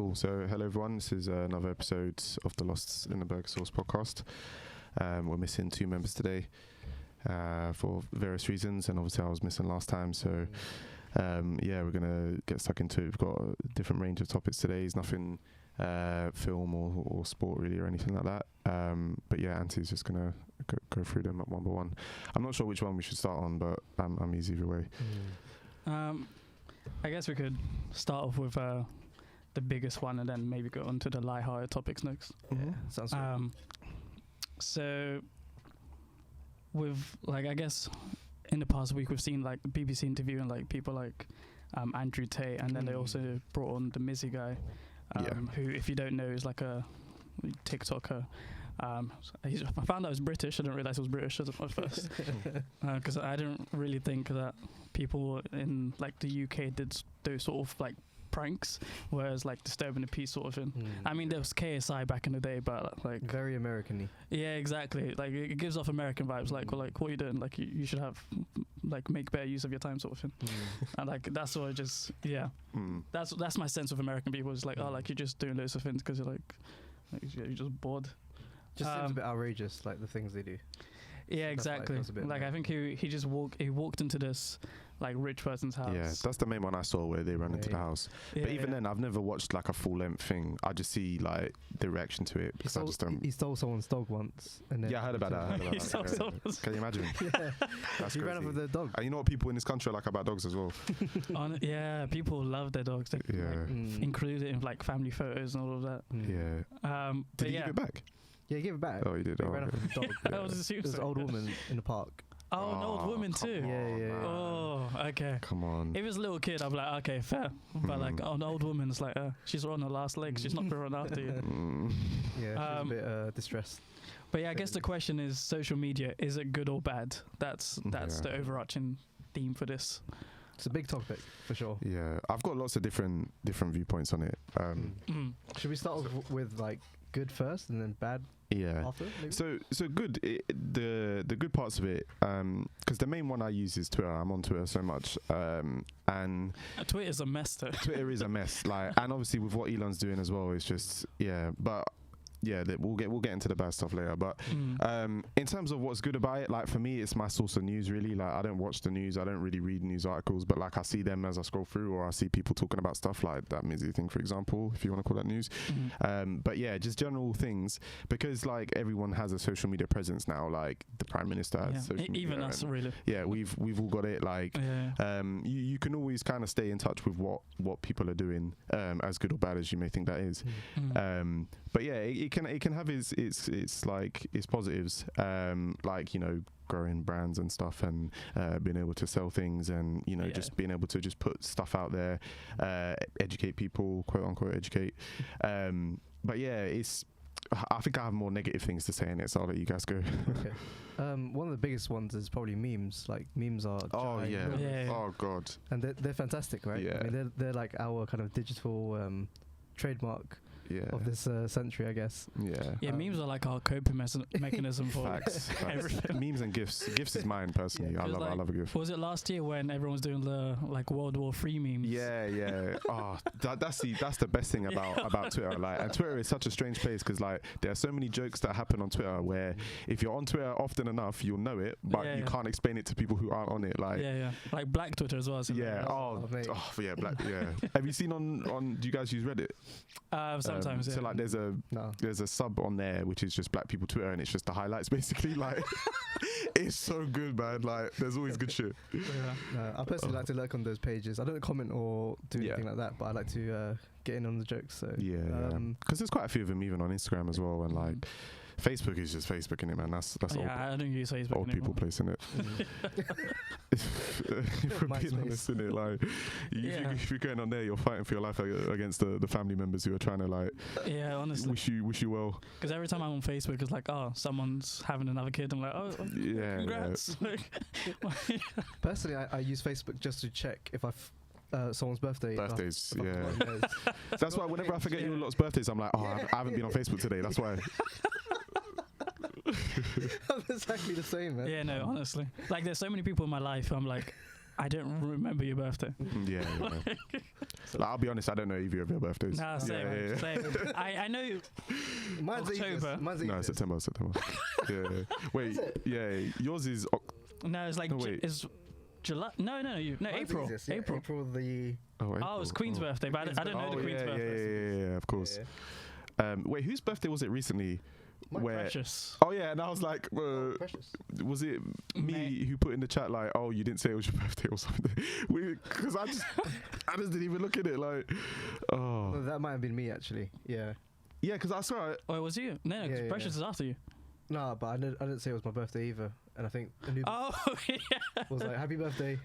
Cool. So, hello everyone. This is another episode of the Lost in the Burger Sauce podcast. We're missing two members today for various reasons, and obviously I was missing last time. So, we're gonna get stuck into it. We've got a different range of topics today. It's nothing film or sport really or anything like that. But yeah, Anti's just gonna go through them one by one. I'm not sure which one we should start on, but I'm easy either way. I guess we could start off with the biggest one and then maybe go on to the lighthearted topics next. Yeah, sounds good. So with I guess in the past week we've seen the BBC interviewing people like Andrew Tate, and then they also brought on the Mizzy guy, who, if you don't know, is like a TikToker. I found out he was British. I didn't realize he was British at first, because I didn't really think that people in the UK did those sort of pranks, whereas disturbing the peace sort of thing. I mean, there was KSI back in the day, but very American-y. Yeah, exactly. It gives off American vibes. What are you doing? You should have make better use of your time sort of thing. And that's what I just that's my sense of American people. It's you're just doing loads of things because you're just bored. Just seems a bit outrageous, the things they do. Yeah, exactly. I think he just walked into this rich person's house. Yeah, that's the main one I saw where they run into the house. But even then, I've never watched a full length thing. I just see the reaction to it because I just don't. He stole someone's dog once, and then I heard about that. He stole someone's. Can you imagine? Yeah, that's he crazy. ran off with the dog. And you know what people in this country are like about dogs as well. People love their dogs. Include it in family photos and all of that. Yeah. Did he give it back? Yeah, he gave it back. Oh, he did. He ran off with the dog. There's an old woman in the park. Oh, an old woman too. Yeah. Oh, okay. Come on. If it was a little kid, I'd be okay, fair. But an old woman, it's she's on her last legs. She's not going to run after you. Yeah, she's a bit distressed. But yeah, I guess the question is, social media, is it good or bad? That's the overarching theme for this. It's a big topic for sure. Yeah, I've got lots of different viewpoints on it. Should we start off with good first and then bad after? Maybe? So good. The good parts of it, because the main one I use is Twitter. I'm on Twitter so much, and Twitter's a mess though. Twitter is a mess. And obviously with what Elon's doing as well, it's just but. Yeah, we'll get into the bad stuff later. But in terms of what's good about it, for me, it's my source of news really. I don't watch the news, I don't really read news articles, but I see them as I scroll through, or I see people talking about stuff like that Mizzy thing, for example, if you want to call that news. But yeah, just general things, because everyone has a social media presence now. The Prime Minister has social media. Even us, really. Yeah, we've all got it. You can always kind of stay in touch with what people are doing, as good or bad as you may think that is. But yeah, it can have its positives, growing brands and stuff, and being able to sell things, and just being able to just put stuff out there, educate people, quote unquote educate. But yeah, I think I have more negative things to say in it, so I'll let you guys go. Okay. One of the biggest ones is probably memes. Memes are oh god, and they're fantastic, right? Yeah. I mean, they're our kind of digital trademark of this century, I guess. Yeah, memes are our coping mechanism for facts. everything. Memes and GIFs. GIFs is mine personally. Yeah. I love a GIF. Was it last year when everyone was doing the World War III memes? Yeah. Oh, that's the best thing about Twitter. And Twitter is such a strange place because there are so many jokes that happen on Twitter where if you're on Twitter often enough, you'll know it, but you can't explain it to people who aren't on it. Black Twitter as well. Black. Yeah. Have you seen on? Do you guys use Reddit? Sometimes, So there's a sub on there which is just black people Twitter, and it's just the highlights basically. It's so good, man. There's always good shit. I personally like to lurk on those pages. I don't comment or do anything like that, but I like to get in on the jokes. So because there's quite a few of them even on Instagram as well, and Facebook is just Facebook, innit, man? That's I don't use Facebook old anymore. people placing it. If we're being honest, innit, if you're going on there, you're fighting for your life against the family members who are trying to honestly wish you well. Because every time I'm on Facebook, it's someone's having another kid. I'm congrats. Yeah. Personally, I use Facebook just to check if someone's birthdays. That's why whenever I forget your lot's birthdays, I'm I haven't been on Facebook today. That's why. I'm exactly the same, man. Yeah, no, honestly. There's so many people in my life who I'm I don't remember your birthday. Yeah. Like, I'll be honest, I don't know either of your birthdays. Nah, same. I know. Mine's October. No, September. Yeah. Wait, yeah, yours is. No, it's like it's July. No, April. Easiest, yeah. April. April the. Oh, it's Queen's birthday, but I don't know the Queen's birthday. Yeah, of course. Wait, whose birthday was it recently? Precious. Oh yeah, and I was like, Precious. was it me who put in the chat like, oh, you didn't say it was your birthday or something? Because I just didn't even look at it like, oh. No, that might have been me actually. Yeah. Yeah, because I swear. Oh, it was you? No, because Precious is after you. No, but I didn't say it was my birthday either. And I think Anubis was like, happy birthday,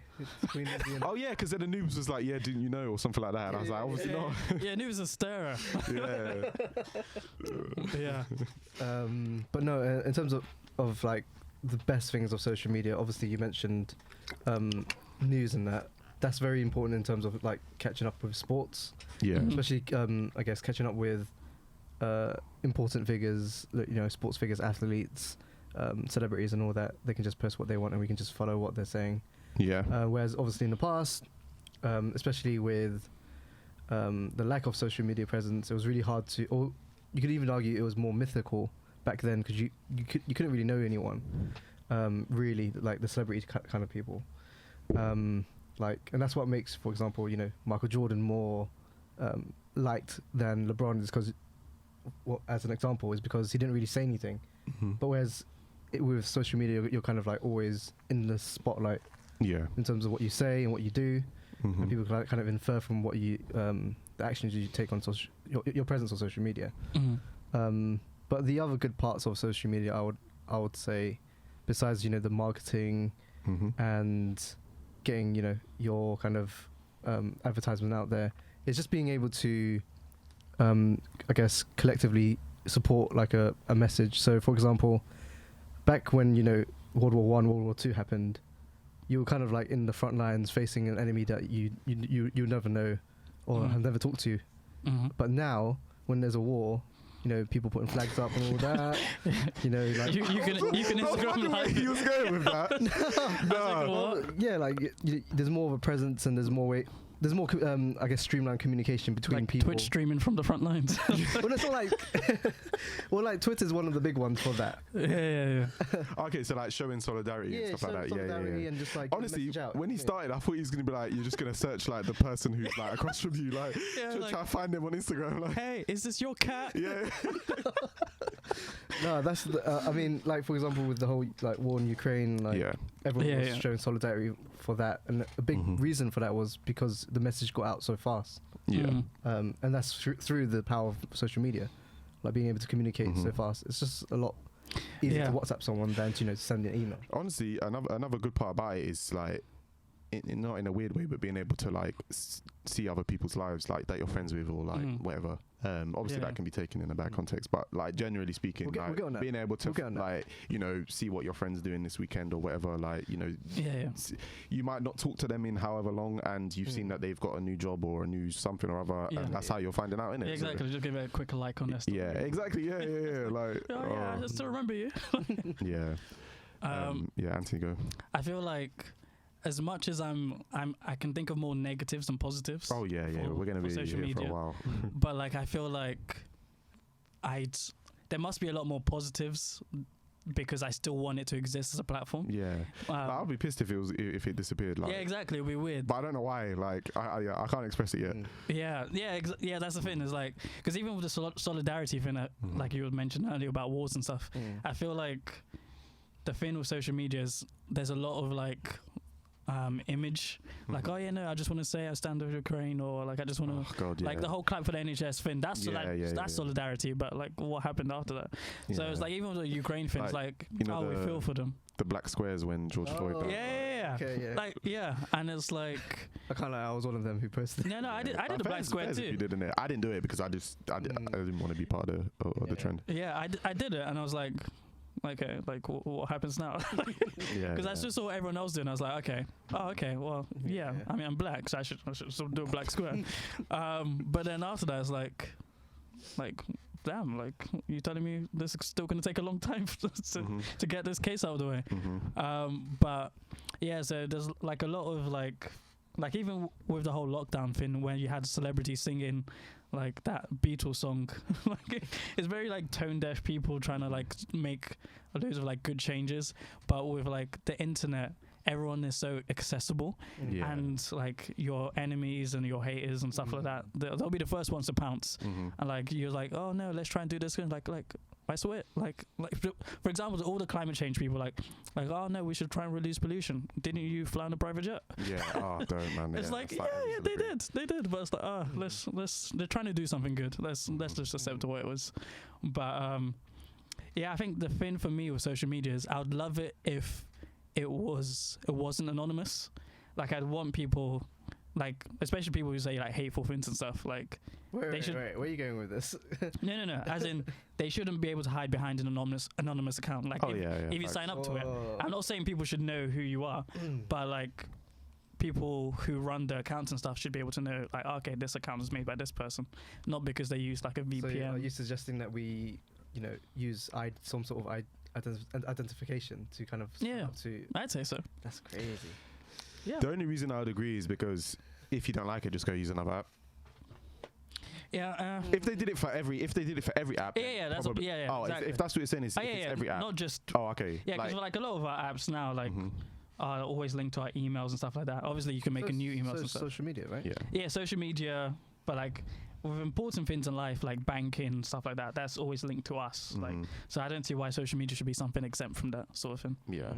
Queen Lesbian. Oh yeah, because then Anubis was like, yeah, didn't you know, or something like that. And I was like, obviously not. Yeah, Anubis is a stirrer. Yeah. But no, in terms of like the best things of social media, obviously you mentioned news and that. That's very important in terms of like catching up with sports. Yeah. Especially, I guess, catching up with important figures, sports figures, athletes, celebrities and all that. They can just post what they want and we can just follow what they're saying. Yeah. Whereas obviously in the past, especially with the lack of social media presence, it was really hard to, or you could even argue it was more mythical back then because you couldn't really know anyone, really, like the celebrity kind of people. And that's what makes, for example, Michael Jordan more liked than LeBron, is because, as an example, is because he didn't really say anything. Mm-hmm. But whereas with social media, you're kind of like always in the spotlight. Yeah. In terms of what you say and what you do, mm-hmm. and people can kind of infer from what you, the actions you take on your presence on social media. Mm-hmm. But the other good parts of social media, I would say, besides the marketing mm-hmm. and getting your kind of advertisement out there, is just being able to, I guess, collectively support like a message. So, for example, back when World War I, World War II happened, you were kind of like in the front lines facing an enemy that you never know or have never talked to. Mm-hmm. But now, when there's a war, people putting flags up and all that. Like you can Instagram live. He was going with that. No. Yeah, like there's more of a presence and there's more I guess streamlined communication between people. Twitch streaming from the front lines. Well, it's not like Twitter's one of the big ones for that. Yeah. Okay, so like showing solidarity and stuff like that. Yeah. And just like honestly, when he started, I thought he was gonna be like, you're just gonna search like the person who's like across from you, like try to find them on Instagram. Like, hey, is this your cat? Yeah. No, that's I mean, like for example, with the whole like war in Ukraine, like everyone was showing solidarity for that, and a big reason for that was because the message got out so fast. Yeah. And that's through the power of social media, like being able to communicate so fast. It's just a lot easier to WhatsApp someone than to send an email. Honestly, another good part about it is like, not in a weird way, but being able to like see other people's lives, like that you're friends with, or like whatever. Obviously that can be taken in a bad context, but like generally speaking, we'll being able to like see what your friends doing this weekend or whatever, like you might not talk to them in however long, and you've seen that they've got a new job or a new something or other, and that's how you're finding out, innit? Yeah, exactly. So just give it a quick like on this. Yeah, exactly. Yeah. Like, I still remember you. Yeah. Anthony, go. I feel like, as much as I can think of more negatives than positives. Oh yeah. We're gonna be here for a while. But like, I feel like there must be a lot more positives because I still want it to exist as a platform. Yeah. I'll be pissed if it disappeared. Like, yeah, exactly. It'd be weird. But I don't know why. Like, I can't express it yet. Yeah. That's the thing. Is like, because even with the solidarity thing, like you mentioned earlier about wars and stuff, I feel like the thing with social media is there's a lot of like image, like I just want to say I stand with Ukraine, or like I just want to the whole clap for the NHS thing. That's that's solidarity, but like what happened after that? So it's like even with the Ukraine thing, it's like we feel for them. The black squares when George Floyd died. Yeah. Okay, like and it's like I was one of them who posted. No, I did the black square too. You did it. I didn't do it because I didn't want to be part of the trend. Yeah, I did it, and I was like, okay, like what happens now? Because that's just what everyone else did. I was like, okay, well, I mean, I'm black, so I should still do a black square. But then after that, it's like, damn, like you telling me this is still going to take a long time to get this case out of the way. But Yeah, so there's like a lot of like even with the whole lockdown thing, when you had celebrities singing like that Beatles song, like it's very like tone deaf people trying to like make loads of like good changes, but with like the internet, everyone is so accessible, and like your enemies and your haters and stuff like that, they'll be the first ones to pounce, and like you're like, oh no, let's try and do this, and like I swear, like for example, all the climate change people like oh no, we should try and reduce pollution. Didn't you fly on a private jet? Yeah. Oh, don't, man. It's like they did, but it's like let's they're trying to do something good. Let's just accept the way it was. But yeah, I think the thing for me with social media is I would love it if it wasn't anonymous. Like I'd want people, like especially people who say like hateful things and stuff, like wait, where are you going with this? no, as in they shouldn't be able to hide behind an anonymous account. Like if you sign up to it, I'm not saying people should know who you are, but like people who run the accounts and stuff should be able to know, like, okay, this account is made by this person, not because they use like a VPN. So are you suggesting that we, use some sort of identification to kind of up to? I'd say so. That's crazy. Yeah. The only reason I would agree is because if you don't like it, just go use another app. Yeah. If they did it for every app. That's probably, exactly. if that's what you're saying, is it's every app. Not just. Oh, okay. Yeah, because like a lot of our apps now, like. Are always linked to our emails and stuff like that. Obviously, you can make a new email. So social media, right? Yeah, social media, but like with important things in life, like banking and stuff like that, that's always linked to us. Like, so I don't see why social media should be something exempt from that sort of thing. Yeah.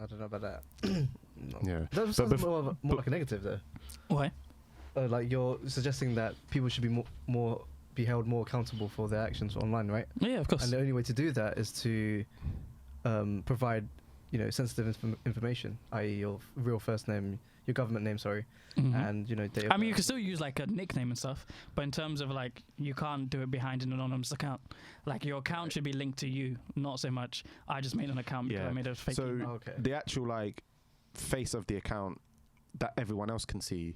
I don't know about that. Yeah. That sounds more like a negative, though. Why? Like you're suggesting that people should be be held more accountable for their actions online, right? Yeah, of course. And the only way to do that is to provide sensitive information, i.e. your real first name, your government name, and date of I mean, you can still use like a nickname and stuff, but in terms of like, you can't do it behind an anonymous account. Like your account should be linked to you, not so much I just made an account because I made a fake email. The actual like face of the account that everyone else can see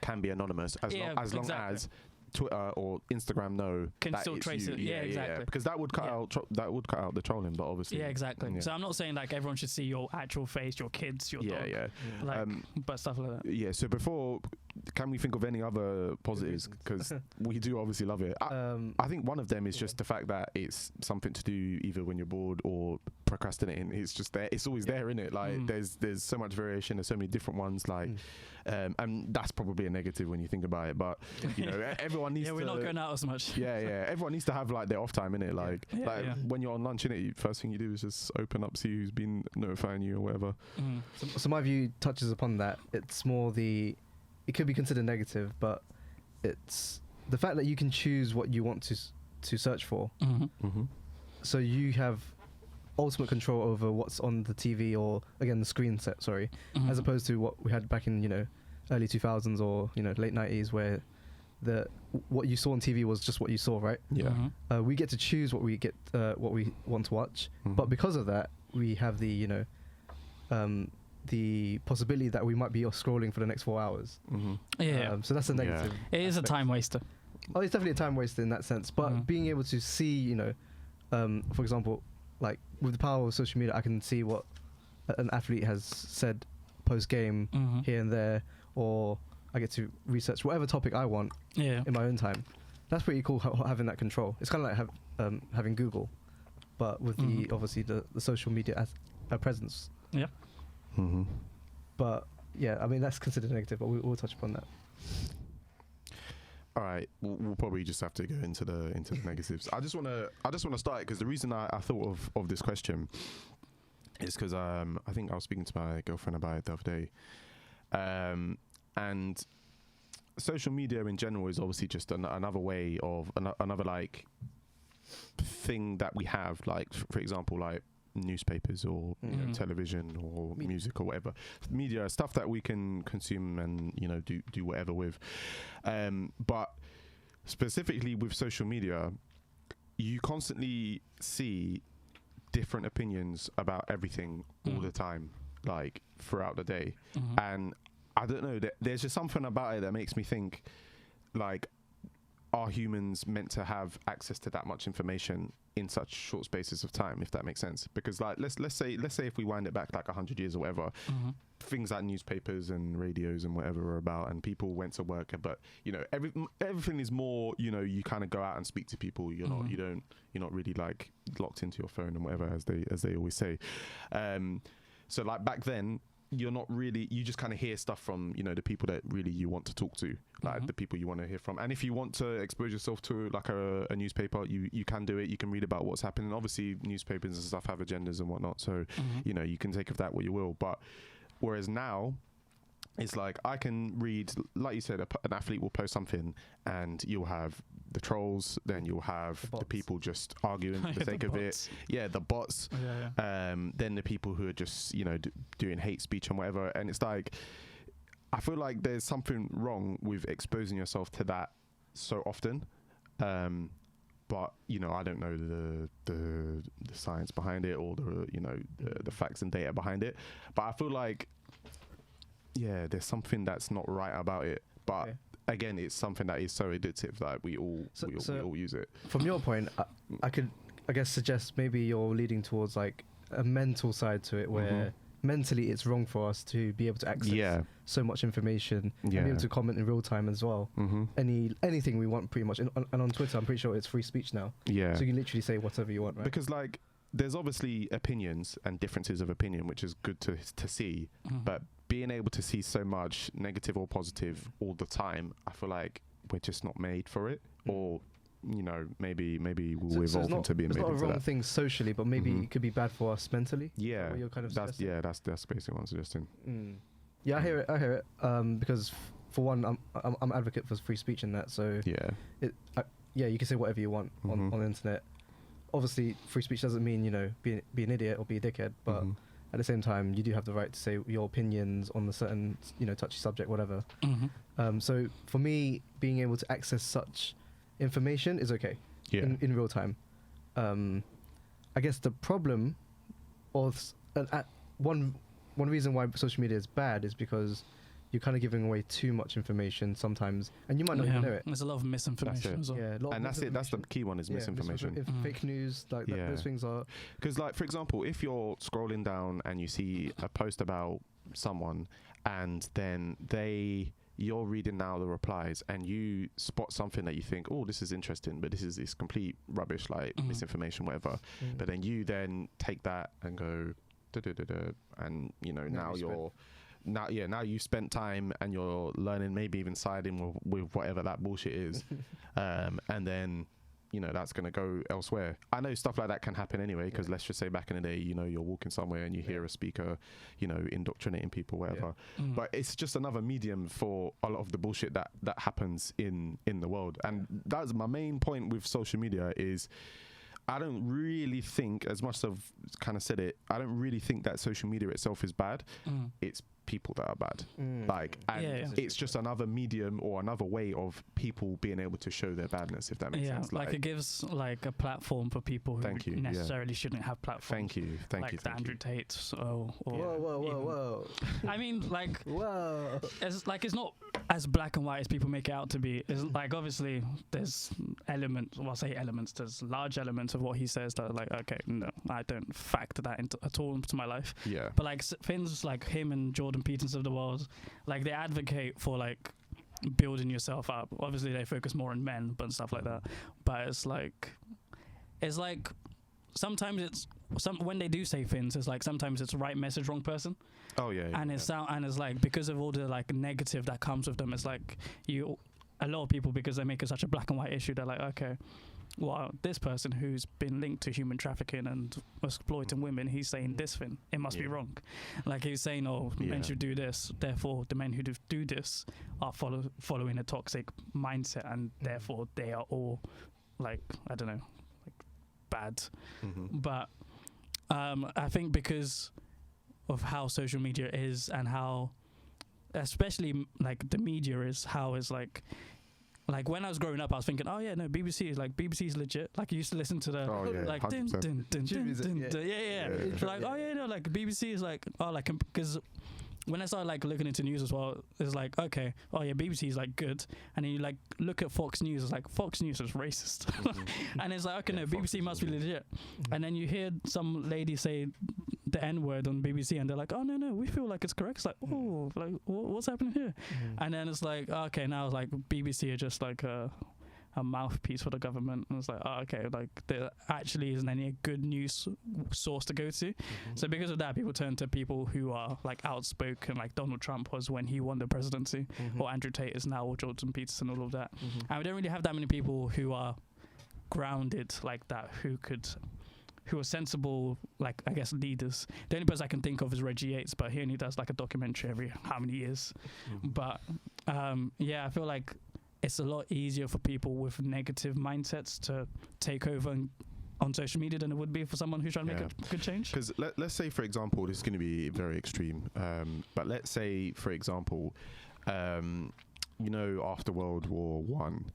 can be anonymous as long as Twitter or Instagram can still trace it. Yeah, exactly. Because that would cut out the trolling, but obviously. Yeah, exactly. Yeah. So I'm not saying like everyone should see your actual face, your kids, your dog. Yeah. Like, but stuff like that. Yeah. So can we think of any other positives? Because we do obviously love it. I think one of them is just the fact that it's something to do either when you're bored or procrastinating. It's just there. It's always there, isn't it? Like there's so much variation. There's so many different ones. Like, and that's probably a negative when you think about it. But everyone needs. We're not going out as much. Yeah. Everyone needs to have like their off time, innit? Like, when you're on lunch, innit? First thing you do is just open up, see who's been notifying you or whatever. So my view touches upon that. It's more it could be considered negative, but it's the fact that you can choose what you want to search for. So you have ultimate control over what's on the TV or again the screen set. As opposed to what we had back in early 2000s or late 90s where what you saw on TV was just what you saw, right? Yeah. We get to choose what we want to watch, but because of that, we have the possibility that we might be exhausted for the next 4 hours. So that's a negative. It is a time waster. Oh, it's definitely a time waster in that sense. But being able to see, for example, like with the power of social media, I can see what an athlete has said post game here and there, or I get to research whatever topic I want in my own time. That's pretty cool having that control. It's kind of like having Google, but with obviously the social media presence. Yeah. But yeah, I mean that's considered negative, but we'll touch upon that. All right, we'll probably just have to go into the negatives. I just want to start because the reason I thought of this question is because I think I was speaking to my girlfriend about it the other day, and social media in general is obviously just another way of another like thing that we have, like for example, like newspapers or television or music or whatever media stuff that we can consume and do whatever with, but specifically with social media you constantly see different opinions about everything all the time, like throughout the day. And I don't know, there's just something about it that makes me think like, are humans meant to have access to that much information in such short spaces of time, if that makes sense? Because like let's say if we wind it back like 100 years or whatever, things like newspapers and radios and whatever are about, and people went to work, but you know, everything is more, you know, you kind of go out and speak to people. You're not really like locked into your phone and whatever, as they always say. So like back then, you just kind of hear stuff from, you know, the people that really you want to talk to, like the people you want to hear from. And if you want to expose yourself to like a newspaper, you can do it. You can read about what's happening. Obviously newspapers and stuff have agendas and whatnot, so you know, you can take of that what you will. But whereas now it's like I can read, like you said, an athlete will post something and you'll have the trolls, then you'll have the people just arguing for the sake of it. Yeah, the bots. Then the people who are just, you know, doing hate speech and whatever. And it's like, I feel like there's something wrong with exposing yourself to that so often. But, you know, I don't know the science behind it or the facts and data behind it. But I feel like, yeah, there's something that's not right about it. But again, it's something that is so addictive that we all use it. From your point, I could, I guess, suggest maybe you're leading towards like a mental side to it, where mentally it's wrong for us to be able to access so much information and be able to comment in real time as well. Anything we want, pretty much. And on Twitter, I'm pretty sure it's free speech now. So you can literally say whatever you want, right? Because like, there's obviously opinions and differences of opinion, which is good to see, but being able to see so much negative or positive all the time, I feel like we're just not made for it. Or, you know, maybe we'll evolve into being made for that. It's not a wrong thing socially, but maybe it could be bad for us mentally. Yeah, you're kind of that's basically what I'm suggesting. Yeah, I hear it. Because for one, I'm advocate for free speech and that. So you can say whatever you want on the internet. Obviously, free speech doesn't mean, you know, be an idiot or be a dickhead, but at the same time, you do have the right to say your opinions on a certain, you know, touchy subject, whatever. So for me, being able to access such information is okay in real time. I guess the problem, or one reason why social media is bad is because you're kind of giving away too much information sometimes, and you might not even know it. There's a lot of misinformation as well. Yeah, and that's it. That's the key one, is misinformation. Fake news, like those things are. Because, like, for example, if you're scrolling down and you see a post about someone, and then you're reading now the replies, and you spot something that you think, oh, this is interesting, but this is complete rubbish, like misinformation, whatever. But then you then take that and go, and you know, now you spent time and you're learning, maybe even siding with whatever that bullshit is, and then, you know, that's going to go elsewhere. I know stuff like that can happen anyway, because let's just say back in the day, you know, you're walking somewhere and you hear a speaker, you know, indoctrinating people, whatever. But it's just another medium for a lot of the bullshit that happens in the world. And that's my main point with social media is, I don't really think, as much as I've kind of said it, I don't really think that social media itself is bad. It's people that are bad. Like, and it's just another medium or another way of people being able to show their badness, if that makes sense. Like it gives like a platform for people who necessarily shouldn't have platforms. Thank you. Andrew Tate. Whoa. I mean, like, whoa. It's not as black and white as people make it out to be. It's like, obviously there's there's large elements of what he says that are like, okay, no, I don't factor that at all into my life. But like things like him and Jordan Peterson of the world, like, they advocate for like building yourself up. Obviously they focus more on men but stuff like that, but it's like sometimes when they do say things, it's like sometimes it's right message, wrong person. And it's like, because of all the like negative that comes with them, it's like a lot of people, because they make it such a black and white issue, they're like, okay, well, this person who's been linked to human trafficking and exploiting women, he's saying this thing, it must be wrong. Like, he's saying, men should do this, therefore the men who do this are following a toxic mindset, and therefore they are all like, I don't know, like, bad. But I think because of how social media is, and how especially like the media is, how is like when I was growing up, I was thinking, oh yeah, no, BBC is legit. Like, you used to listen to the like dun, dun, dun, dun, dun, dun, like, oh yeah, no, like BBC is like, oh, like, because when I started like looking into news as well, it's like, okay, oh yeah, BBC is like good, and then you like look at Fox News, it's like Fox News is racist, and it's like, okay, no, BBC must be legit, and then you hear some lady say the N-word on BBC, and they're like, oh no, we feel like it's correct. It's like, oh, like what's happening here? And then it's like, okay, now it's like BBC are just like a mouthpiece for the government, and it's like, oh, okay, like there actually isn't any good news source to go to. So because of that, people turn to people who are like outspoken, like Donald Trump was when he won the presidency, or Andrew Tate is now, or Jordan Peterson, all of that. And we don't really have that many people who are grounded like that, who are sensible, like, I guess, leaders. The only person I can think of is Reggie Yates, but he only does like a documentary every how many years. But yeah, I feel like it's a lot easier for people with negative mindsets to take over on social media than it would be for someone who's trying to make a good change. Because let's say, for example, this is going to be very extreme, but let's say, for example, you know, after World War One,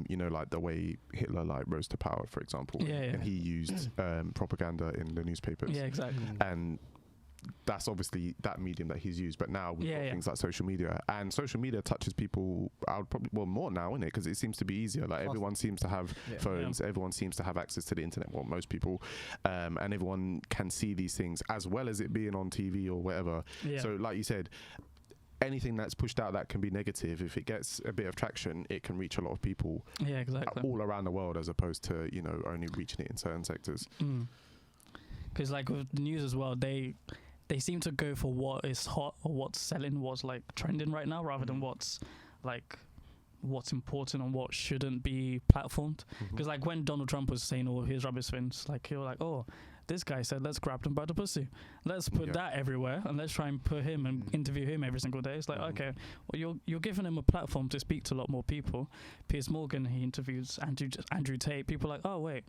you know, like the way Hitler like rose to power, for example, and he used propaganda in the newspapers. Yeah, exactly. And that's obviously that medium that he's used, but now we've got things like social media, and social media touches people. I would probably more now, in it, because it seems to be easier. Like everyone seems to have phones, everyone seems to have access to the internet. Well, most people, and everyone can see these things as well as it being on TV or whatever. So, like you said, anything that's pushed out that can be negative, if it gets a bit of traction, it can reach a lot of people. Yeah, exactly. All around the world, as opposed to, you know, only reaching it in certain sectors. Because like with the news as well, they seem to go for what is hot or what's selling, what's like trending right now, rather than what's important and what shouldn't be platformed. Because like when Donald Trump was saying all his rubbish things, like he was like, oh, this guy said, let's grab them by the pussy. Let's put that everywhere, and let's try and put him and interview him every single day. It's like, okay, well, you're giving him a platform to speak to a lot more people. Piers Morgan, he interviews Andrew Tate. People are like, oh, wait,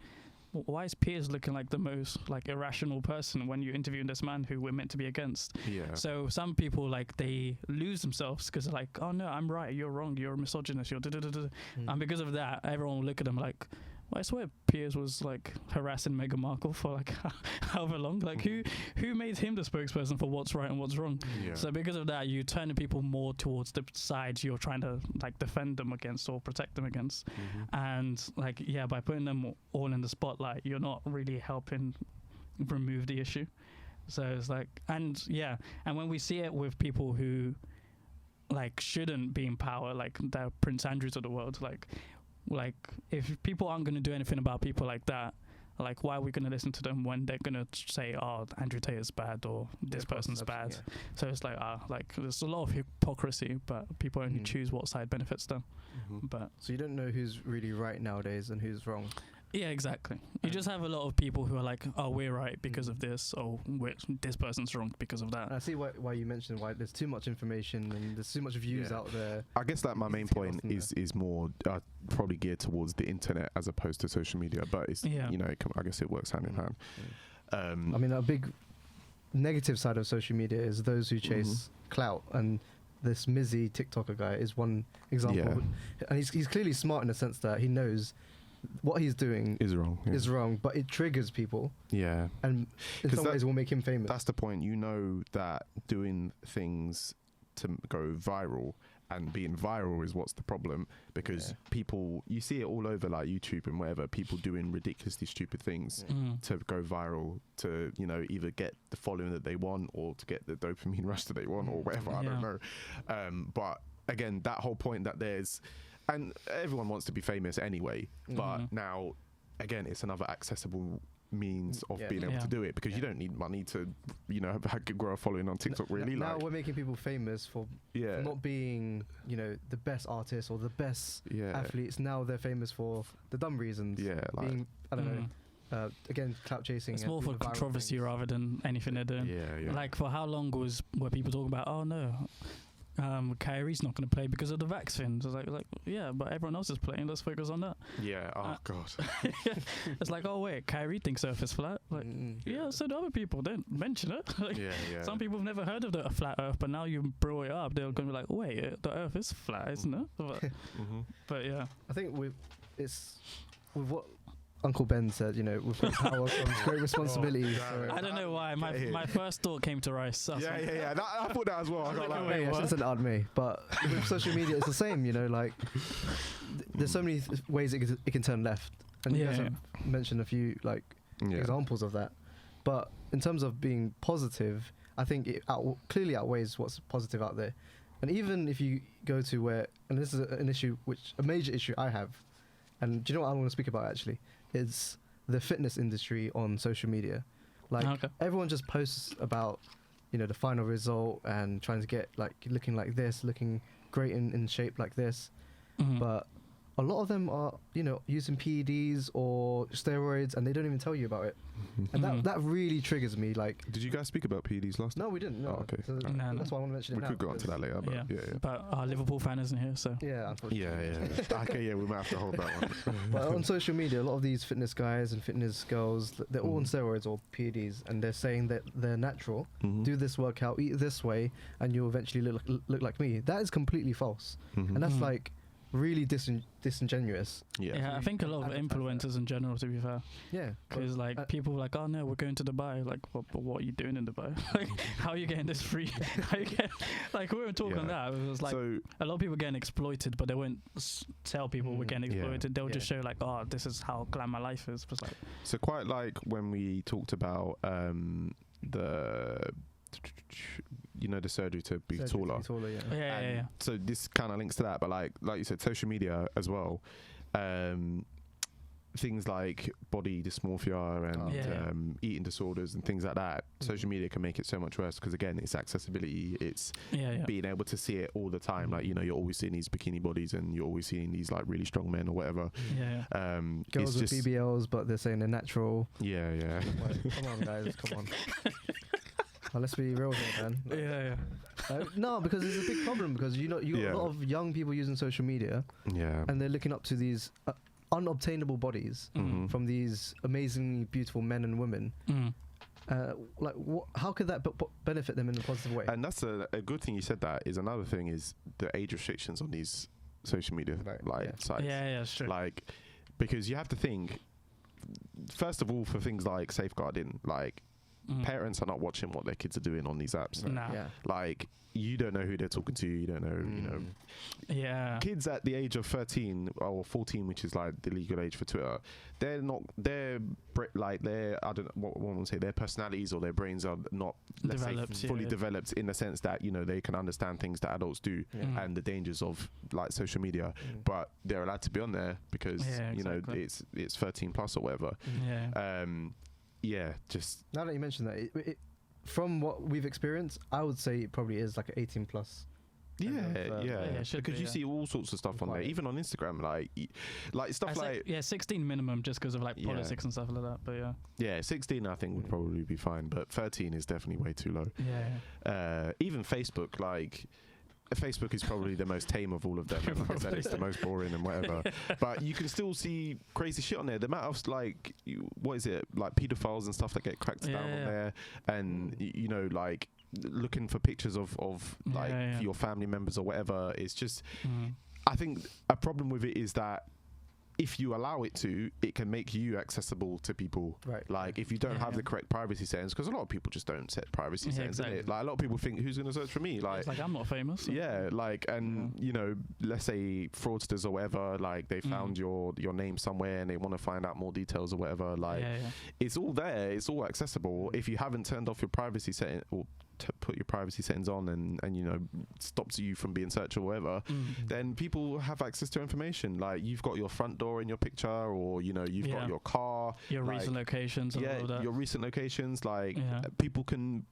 why is Piers looking like the most like irrational person when you're interviewing this man who we're meant to be against? So some people, like, they lose themselves because they're like, oh no, I'm right, you're wrong, you're a misogynist, you're and because of that, everyone will look at them like, well, I swear Piers was like harassing Meghan Markle for like however long. Like who made him the spokesperson for what's right and what's wrong? So because of that, you turn people more towards the sides you're trying to like defend them against or protect them against. And like, by putting them all in the spotlight, you're not really helping remove the issue. So it's like, and when we see it with people who like shouldn't be in power, like the Prince Andrews of the world, like if people aren't going to do anything about people like that, like why are we going to listen to them when they're going to say, oh, Andrew Tate is bad or this person's bad? So it's like, like there's a lot of hypocrisy, but people only choose what side benefits them. But so you don't know who's really right nowadays and who's wrong. Yeah, exactly. You just have a lot of people who are like, oh, we're right because of this, or this person's wrong because of that. And I see why you mentioned why there's too much information and there's too much views out there. I guess like my main point is more probably geared towards the internet as opposed to social media, but it's you know, I guess it works hand in hand. I mean, a big negative side of social media is those who chase clout, and this Mizzy TikToker guy is one example. And he's clearly smart in the sense that he knows what he's doing is wrong, but it triggers people. And in some ways will make him famous. That's the point. You know that doing things to go viral and being viral is what's the problem, because people, you see it all over like YouTube and whatever, people doing ridiculously stupid things to go viral, to, you know, either get the following that they want or to get the dopamine rush that they want or whatever. I don't know. But again, that whole point that there's, and everyone wants to be famous anyway, but now, again, it's another accessible means of being able to do it, because you don't need money to, you know, grow a following on TikTok, really. Now we're making people famous for not being, you know, the best artist or the best athletes. Now they're famous for the dumb reasons. Being, I don't know, again, clout chasing. It's more for controversy rather than anything they're doing. Like, for how long were people talking about, oh no, Kyrie's not going to play because of the vaccines? It's like, yeah, but everyone else is playing. Let's focus on that. Oh god. It's like, oh wait, Kyrie thinks Earth is flat. Like, so do other people. Don't mention it. Like, some people have never heard of a flat Earth, but now you brought it up, they're going to be like, wait, the Earth is flat, isn't it? But yeah, I think with what Uncle Ben said, you know, with great power comes great responsibility. So. I don't know why. My first thought came to rice. Yeah. I thought that as well. I got like, I should have said that me. But with social media, it's the same, you know, like there's so many ways it can turn left. And you guys have mentioned a few like examples of that. But in terms of being positive, I think it clearly outweighs what's positive out there. And even if you go to where, and this is a major issue I have, and do you know what I want to speak about actually, is the fitness industry on social media. Like everyone just posts about, you know, the final result and trying to get like looking like this, looking great in shape like this. But a lot of them are, you know, using PEDs or steroids, and they don't even tell you about it. And that really triggers me. Like, did you guys speak about PEDs last time? No, we didn't. No. Oh, okay. So that's why I want to mention it now. We could go on to that later. But yeah. But our Liverpool fan isn't here, so. Yeah, unfortunately. Yeah. Okay, yeah, we might have to hold that one. But on social media, a lot of these fitness guys and fitness girls, they're all on steroids or PEDs, and they're saying that they're natural. Do this workout, eat this way, and you'll eventually look like me. That is completely false. And that's like really disingenuous. Yeah, I think a lot of influencers in general, to be fair. Yeah, because like people are like, oh no, we're going to Dubai. Like, what are you doing in Dubai? Like, how are you getting this free? How you get, like, we were talking on that. It was like a lot of people getting exploited, but they won't tell people we're getting exploited. They'll just show like, oh, this is how glam my life is. But like, so quite like when we talked about the. You know, the surgery to be taller. Yeah. So this kind of links to that, but like you said, social media as well. Things like body dysmorphia and eating disorders and things like that. Social media can make it so much worse because again, it's accessibility. It's being able to see it all the time. Like, you know, you're always seeing these bikini bodies and you're always seeing these like really strong men or whatever. Girls with BBLs, but they're saying they're natural. Yeah. Like, come on, guys, come on. Let's be real here, man. No, because it's a big problem because you got a lot of young people using social media, and they're looking up to these unobtainable bodies from these amazingly beautiful men and women. Like, how could that benefit them in a positive way? And that's a good thing you said. That is another thing is the age restrictions on these social media sites. Yeah, true. Like, because you have to think first of all for things like safeguarding, like. Parents are not watching what their kids are doing on these apps. Like, you don't know who they're talking to. You don't know, you know. Yeah. Kids at the age of 13 or 14, which is like the legal age for Twitter, I don't know what one would say, their personalities or their brains are not, let's developed, say, fully developed in the sense that, you know, they can understand things that adults do and the dangers of like social media, but they're allowed to be on there because, you know, it's 13 plus or whatever. Just now that you mentioned that, it, from what we've experienced, I would say it probably is like an 18 plus. Because you see all sorts of stuff on there, even on Instagram, like stuff like 16 minimum, just because of like politics and stuff like that. But 16 I think would probably be fine, but 13 is definitely way too low. Even Facebook, like. Facebook is probably the most tame of all of them. And like I said, it's the most boring and whatever. But you can still see crazy shit on there. The amount of like, what is it, like pedophiles and stuff that get cracked down on there, and you know, like looking for pictures of like your family members or whatever. It's just, I think a problem with it is that if you allow it to, it can make you accessible to people. Right. Like if you don't have the correct privacy settings, because a lot of people just don't set privacy settings. Exactly. Like a lot of people think, who's going to search for me? Like, it's like I'm not famous. So. Yeah, like, and you know, let's say fraudsters or whatever, like they found your name somewhere and they want to find out more details or whatever. Like, it's all there. It's all accessible. If you haven't turned off your privacy setting or put your privacy settings on and you know stops you from being searched or whatever, then people have access to information. Like you've got your front door in your picture, or you know you've got your car, your recent locations, and all of that. Your recent locations. Like people can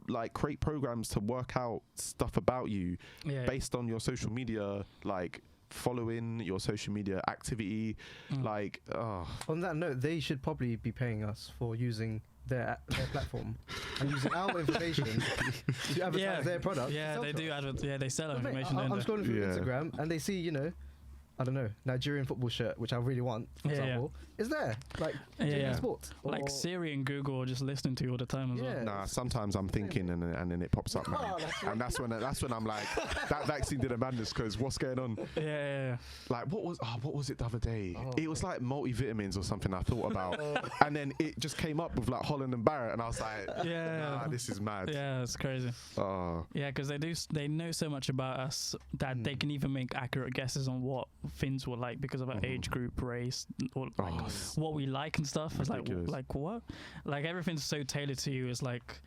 like create programs to work out stuff about you based on your social media, like following your social media activity. Like on that note, they should probably be paying us for using their platform and using our information to advertise their product. Yeah, they do. They sell our information. I'm scrolling through Instagram and they see, you know, I don't know, Nigerian football shirt, which I really want, for example, is there. Like, sports. Like Siri and Google are just listening to you all the time as well. Nah, sometimes I'm thinking and then it pops up, man. And that's when I'm like, that vaccine did a madness, because what's going on? Yeah. Like, what was it the other day? It was like multivitamins or something I thought about. And then it just came up with like Holland and Barrett, and I was like, nah, this is mad. Yeah, it's crazy. Yeah, because they know so much about us that they can even make accurate guesses on what Finns were like because of our age group, race, or like what we like and stuff. It's like what? Like everything's so tailored to you. It's like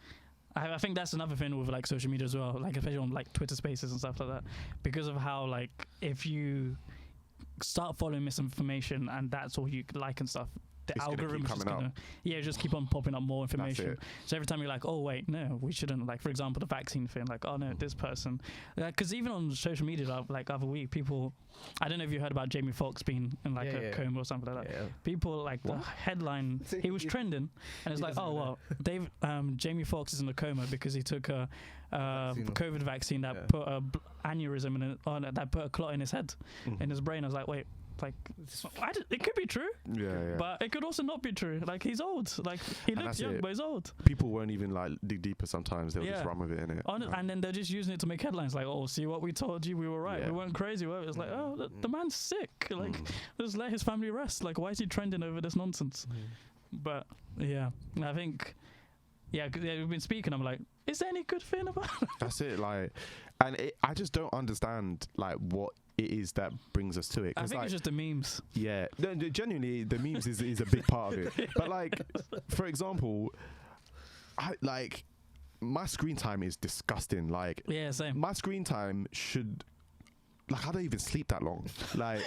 I think that's another thing with like social media as well, like especially on like Twitter Spaces and stuff like that, because of how like if you start following misinformation and that's all you like and stuff, the algorithm is just gonna just keep on popping up more information. So every time you're like, oh wait, no, we shouldn't, like for example the vaccine thing, like oh no, this person, because even on social media like other week, people, I don't know if you heard about Jamie Foxx being in like a coma or something like that. People like the headline, he was trending, and it's like, oh well, Jamie Foxx is in a coma because he took a COVID vaccine that put a aneurysm in that put a clot in his head, in his brain. I was like, wait, like it could be true, but it could also not be true. Like he's old, like he looks young, but he's old. People won't even like dig deeper sometimes. They'll just run with it, innit? And then they're just using it to make headlines, like, oh, see what we told you, we were right, we weren't crazy. It's like, oh, the man's sick, like just let his family rest. Like, why is he trending over this nonsense? But I think we've been speaking, I'm like, is there any good thing about it? That's it, like, and I just don't understand like what it is that brings us to it. I think like, it's just the memes. Yeah, no, genuinely, the memes is a big part of it. But like, for example, my screen time is disgusting. Like, same. My screen time should, like, I don't even sleep that long. Like.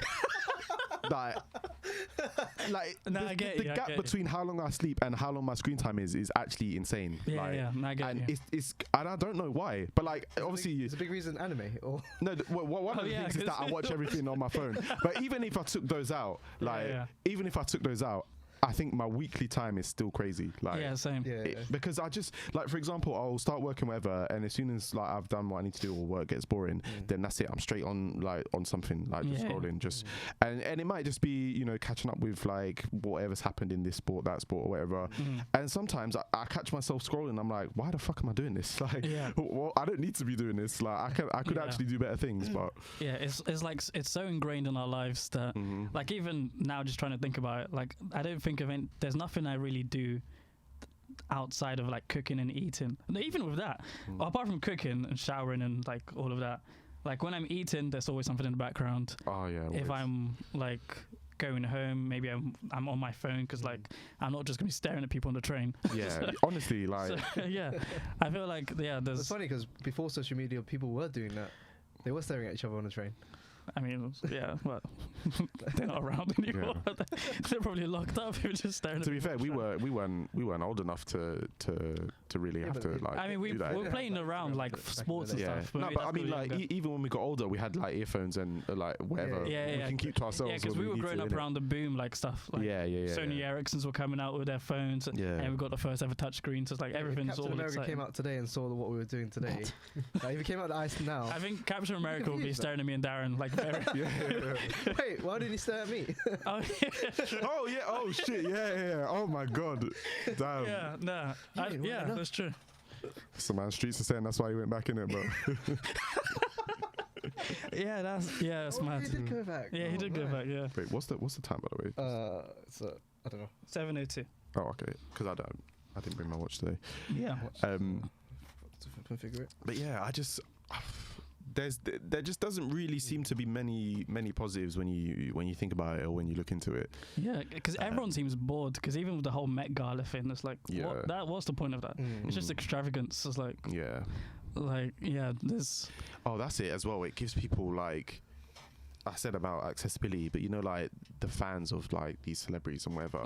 The gap between how long I sleep and how long my screen time is actually insane. It's and I don't know why, but like obviously it's a big reason anime or no. One of the things is that I watch everything on my phone. But even if I took those out, I think my weekly time is still crazy. Like, same. Because I just, like, for example, I'll start working whatever, and as soon as like I've done what I need to do or work gets boring, then that's it. I'm straight on like on something, like just scrolling, and it might just be, you know, catching up with like whatever's happened in this sport, that sport, or whatever. And sometimes I catch myself scrolling. I'm like, why the fuck am I doing this? Like, well, I don't need to be doing this. Like, I could actually do better things, but it's like it's so ingrained in our lives that like even now, just trying to think about it, like I don't think of it. There's nothing I really do outside of like cooking and eating. And even with that, apart from cooking and showering and like all of that, like when I'm eating, there's always something in the background. If I'm like going home, maybe I'm on my phone because like I'm not just gonna be staring at people on the train. Honestly, like I feel like there's. It's funny because before social media, people were doing that. They were staring at each other on the train. I mean, but they're not around anymore. They're probably locked up. If you're just staring. To be fair, we weren't old enough to really have to like. I mean, we were playing around like sports and stuff. No, but I mean, like even when we got older, we had like earphones and like whatever. We can keep to ourselves. Yeah, because we were growing up around the boom like stuff. Like Sony Ericssons were coming out with their phones, and we got the first ever touch screen. So it's like everything's all Captain America exciting. came out today and saw what we were doing today. Like, if it came out the ice now, I think Captain America will be staring at me and Darren like very. Wait, why did he stare at me? Oh shit, oh my god, damn. That's true. So man, streets are saying that's why he went back in it, bro. That's mad. He did go back. Yeah, he did go back. Yeah. Wait, what's the time, by the way? I don't know. 7:02. Oh, okay. Because I didn't bring my watch today. Yeah. Configure it. But yeah, there just doesn't really seem to be many positives when you think about it or when you look into it. Yeah, because everyone seems bored. Because even with the whole Met Gala thing, it's like, what's the point of that? It's just extravagance. It's like, this. Oh, that's it as well. It gives people like. I said about accessibility, but you know, like the fans of like these celebrities and whatever.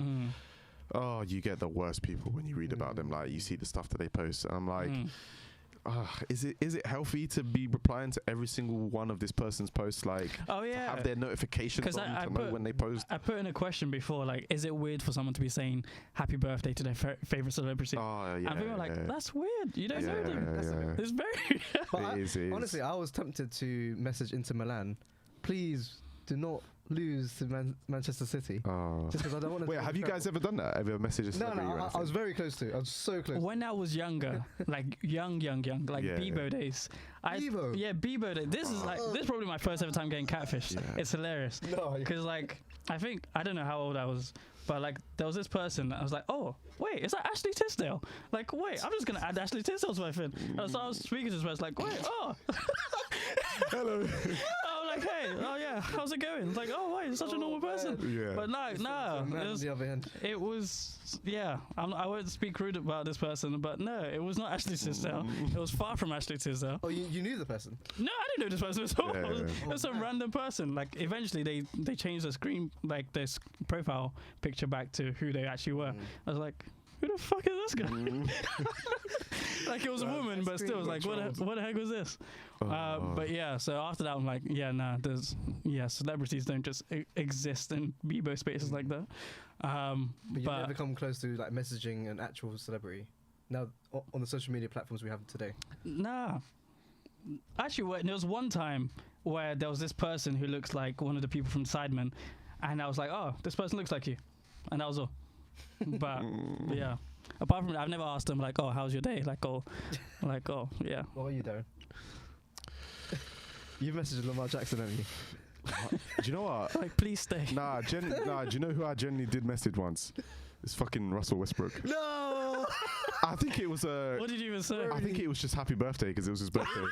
Oh, you get the worst people when you read about them. Like you see the stuff that they post, and I'm like. Is it healthy to be replying to every single one of this person's posts? Like, to have their notifications on to know when they post. I put in a question before, like, is it weird for someone to be saying happy birthday to their favorite celebrity? And people are like, that's weird. You don't know them. It's very. Honestly, I was tempted to message Inter Milan. Please do not lose to Manchester City. Oh. Just because I don't want to. Wait, have you guys ever done that? Ever messaged a celebrity? No, I was very close to it. I was so close. When I was younger, like young, like Bebo days. Bebo? Yeah, Bebo days. This is probably my first ever time getting catfished. Yeah. It's hilarious. No. Because like, I don't know how old I was, but like there was this person. I was like, oh wait, is that Ashley Tisdale? Like wait, I'm just gonna add Ashley Tisdale to my thing. And so I was speaking to this person, like wait, oh. Hello. I'm like, hey, oh yeah, how's it going? It's like, oh wait, you're such a normal person. Yeah. But like, no, it was, yeah. I won't speak rude about this person, but no, it was not Ashley Tisdale. It was far from Ashley Tisdale. Oh, you knew the person? No, I didn't know this person at all. Yeah. It was some random person. Like, eventually they changed the screen, like this profile picture back to who they actually were. I was like, who the fuck is this guy? Like it was a woman, but still, it was like, what the heck was this? But yeah, so after that, I'm like, yeah, nah, celebrities don't just exist in Bebo spaces like that. But you've never come close to like messaging an actual celebrity now on the social media platforms we have today. Nah. Actually, there was one time where there was this person who looks like one of the people from Sidemen, and I was like, oh, this person looks like you, and that was all. But yeah, apart from that, I've never asked them like, oh, how's your day? Like, oh, yeah. What about you, Darren? You've messaged Lamar Jackson, haven't you? Do you know what? Like, please stay. Nah, do you know who I genuinely did message once? It's fucking Russell Westbrook. No! I think it was What did you even say? I think it was just happy birthday because it was his birthday.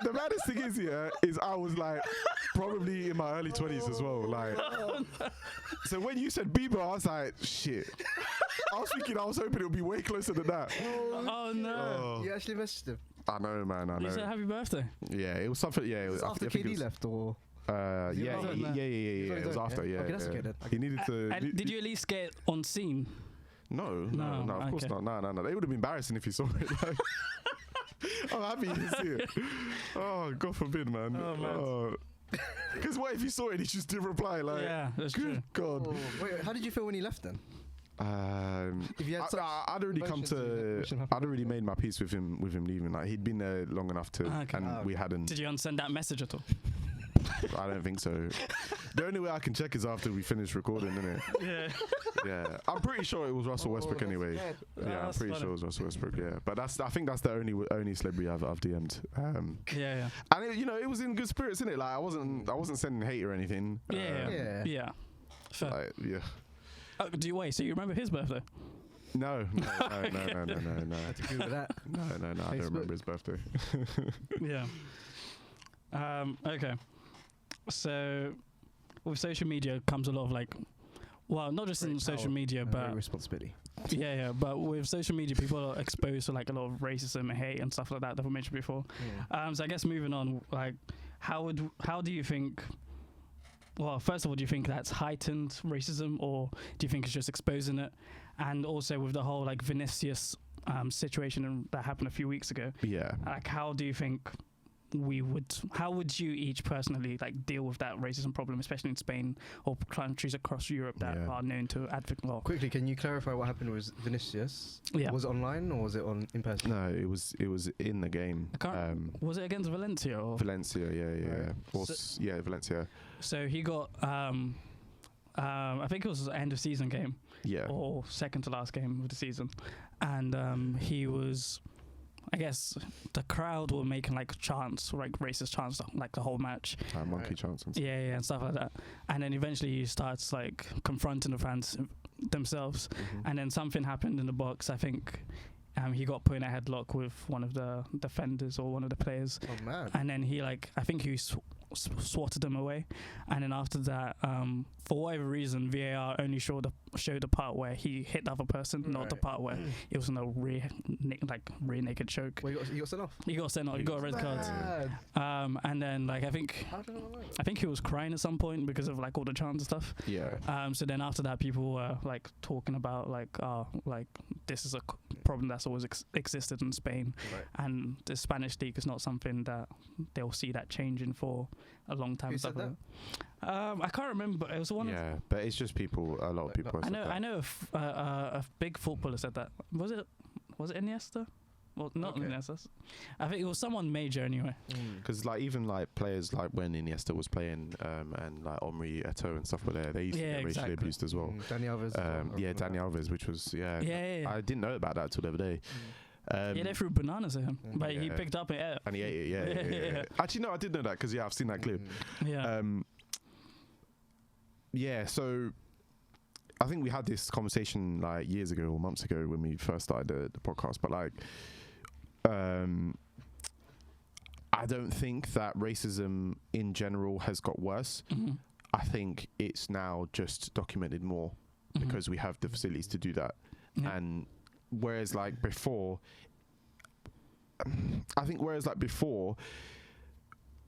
The maddest thing is I was like probably in my early 20s as well. Like, so when you said Bieber, I was like, shit. I was hoping it would be way closer than that. Oh no! You actually messaged him? I know, man. I know. You said happy birthday. Yeah, it was something. Yeah, it was after KD left, or? Yeah. It was after. Yeah. Okay, that's okay then. He needed to. Did you at least get on scene? No, of course not. No. They would have been embarrassing if you saw it. Like, I'm happy you didn't see it. Oh, God forbid, man. Oh, man. Because what if you saw it and he just didn't reply? Like, yeah, that's good true. God. Oh, wait, how did you feel when he left then? If you had I'd already made my peace with him leaving. Like, he'd been there long enough we hadn't. Did you unsend that message at all? I don't think so. The only way I can check is after we finish recording, isn't it? Yeah. Yeah. I'm pretty sure it was Russell Westbrook anyway. Yeah, I'm pretty sure it was Russell Westbrook. Yeah, but I think that's the only celebrity I've DM'd. Yeah. And it was in good spirits, innit? Like I wasn't sending hate or anything. Yeah. Fair. Like, yeah. Do you wait? So you remember his birthday? No. I had to Google that. No. I don't remember his birthday. Yeah. Okay. So with social media comes a lot of like, well, not just in social media, but responsibility. Yeah. But with social media, people are exposed to like a lot of racism, hate, and stuff like that we mentioned before. Yeah. So I guess moving on, like, how do you think? Well, first of all, do you think that's heightened racism, or do you think it's just exposing it? And also with the whole like Vinicius situation that happened a few weeks ago. Yeah. Like, how do you think how would you each personally like deal with that racism problem, especially in Spain or countries across Europe that are known to advocate law? Quickly, can you clarify what happened with Vinicius? Yeah. Was it online or was it in person? No, it was in the game. Was it against Valencia or? Valencia, yeah. Right. Valencia. So he got I think it was the end of season game. Yeah. Or second to last game of the season. And he was, I guess the crowd were making like chants, like racist chants, like the whole match. Monkey chants and stuff. Yeah, and stuff like that. And then eventually he starts like confronting the fans themselves. Mm-hmm. And then something happened in the box. I think he got put in a headlock with one of the defenders or one of the players. Oh man! And then he I think he swatted them away. And then after that, for whatever reason, VAR only showed the part where he hit the other person, not the part where it was no rear naked choke. Well, he got sent off. He got sent off. He got a red card. And then I think he was crying at some point because of like all the chants and stuff. Yeah. So then after that, people were like talking about like this is a problem that's always existed in Spain, and the Spanish league is not something that they'll see that changing for a long time. Who said that? I can't remember, but it was one. Yeah, but it's just people. A lot of people. I know. A big footballer said that. Was it Iniesta? Well, not Iniesta. I think it was someone major anyway. Because like even like players like when Iniesta was playing and like Omri, Eto'o and stuff were there, they used to get racially abused as well. Dani Alves. Dani Alves, which was I didn't know about that till the other day. They threw bananas at him, but he picked up and ate it. And he ate it, yeah. Actually, no, I did know that because I've seen that clip. So I think we had this conversation like years ago or months ago when we first started the podcast, but like, I don't think that racism in general has got worse. I think it's now just documented more because we have the facilities to do that. And whereas like before,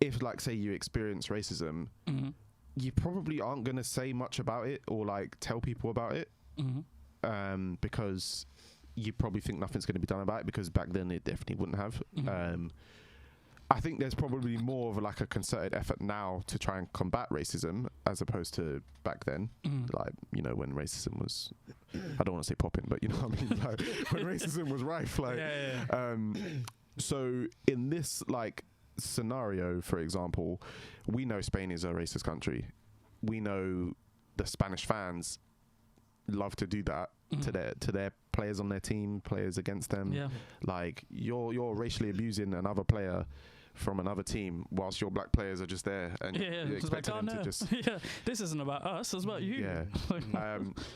if like say you experience racism, you probably aren't going to say much about it or like tell people about it, because you probably think nothing's going to be done about it, because back then it definitely wouldn't have. I think there's probably more of like a concerted effort now to try and combat racism as opposed to back then. Like, you know, when racism was, I don't want to say popping, but you know what I mean? Like, when racism was rife, like, so in this like scenario, for example, we know Spain is a racist country. We know the Spanish fans love to do that to their players on their team, players against them. Like you're racially abusing another player from another team whilst your black players are just there and you're expecting them to just this isn't about us, it's about you.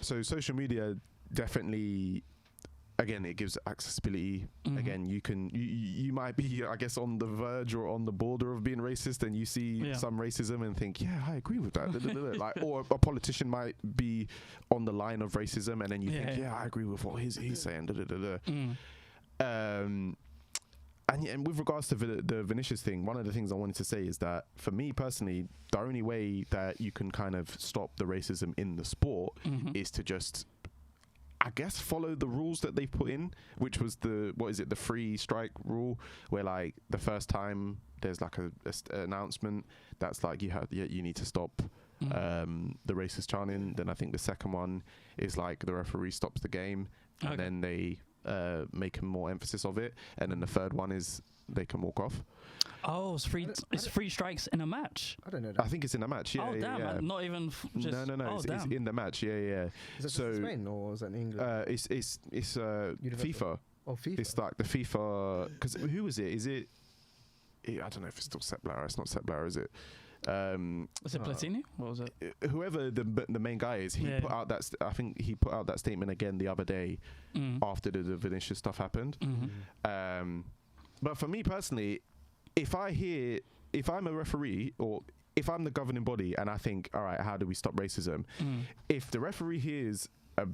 So social media definitely, again, it gives accessibility. Again, you might be, I guess, on the verge or on the border of being racist, and you see some racism and think, I agree with that. Like, or a politician might be on the line of racism, and then you think, I agree with what he's saying. And with regards to the Vinicius thing, one of the things I wanted to say is that for me personally, the only way that you can kind of stop the racism in the sport is to just, I guess, follow the rules that they've put in, which was the 3 strike rule, where like the first time there's like a announcement that's like you need to stop the racist chanting. Then I think the second one is like the referee stops the game, and then they make more emphasis of it, and then the third one is they can walk off. Oh, it's 3 strikes in a match. I don't know that. I think it's in a match. Oh damn! Man, not even just. No. It's in the match. Is that so Spain or is that in England? It's FIFA. Oh, FIFA. It's like the FIFA. Because who is it? Is it? I don't know if it's still Sepp Blatter. It's not Sepp Blatter, is it? Was it Platini? What was it? Whoever the main guy is, he put out that. I think he put out that statement again the other day after the Vinicius stuff happened. But for me personally, if I'm a referee or if I'm the governing body and I think, all right, how do we stop racism? If the referee hears a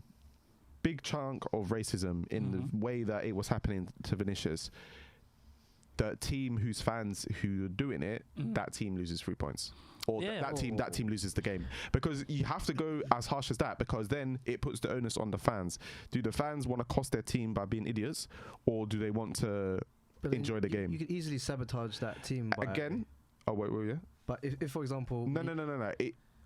big chunk of racism in the way that it was happening to Vinicius, the team whose fans who are doing it, that team loses 3 points. Or that team loses the game. Because you have to go as harsh as that, because then it puts the onus on the fans. Do the fans want to cost their team by being idiots, or do they want to enjoy the game? You could easily sabotage that team by again. Oh wait, But if for example, no.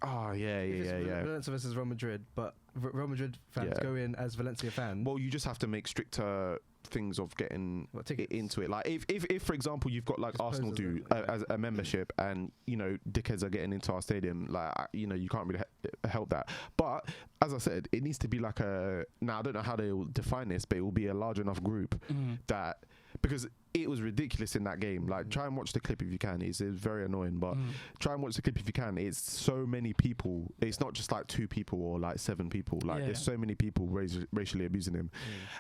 Valencia versus Real Madrid, but Real Madrid fans go in as Valencia fans. Well, you just have to make stricter things of getting into it. Like if for example you've got like Arsenal do as a membership, and you know dickheads are getting into our stadium, like you know you can't really help that. But as I said, it needs to be like now I don't know how they will define this, but it will be a large enough group that, because it was ridiculous in that game. Like, try and watch the clip if you can. It's very annoying, but try and watch the clip if you can. It's so many people. It's not just like 2 people or like 7 people. Like, there's so many people racially abusing him.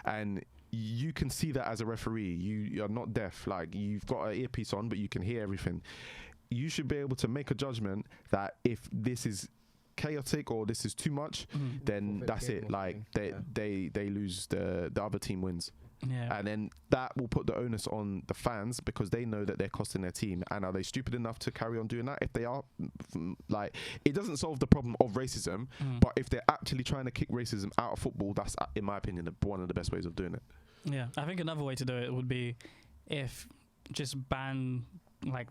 And you can see that as a referee. You're not deaf. Like, you've got an earpiece on, but you can hear everything. You should be able to make a judgment that if this is chaotic or this is too much, then that's it. Like, they lose, the other team wins. And then that will put the onus on the fans, because they know that they're costing their team. And are they stupid enough to carry on doing that? If they are, like, it doesn't solve the problem of racism, but if they're actually trying to kick racism out of football, that's, in my opinion, one of the best ways of doing it. Yeah, I think another way to do it would be if just ban, like,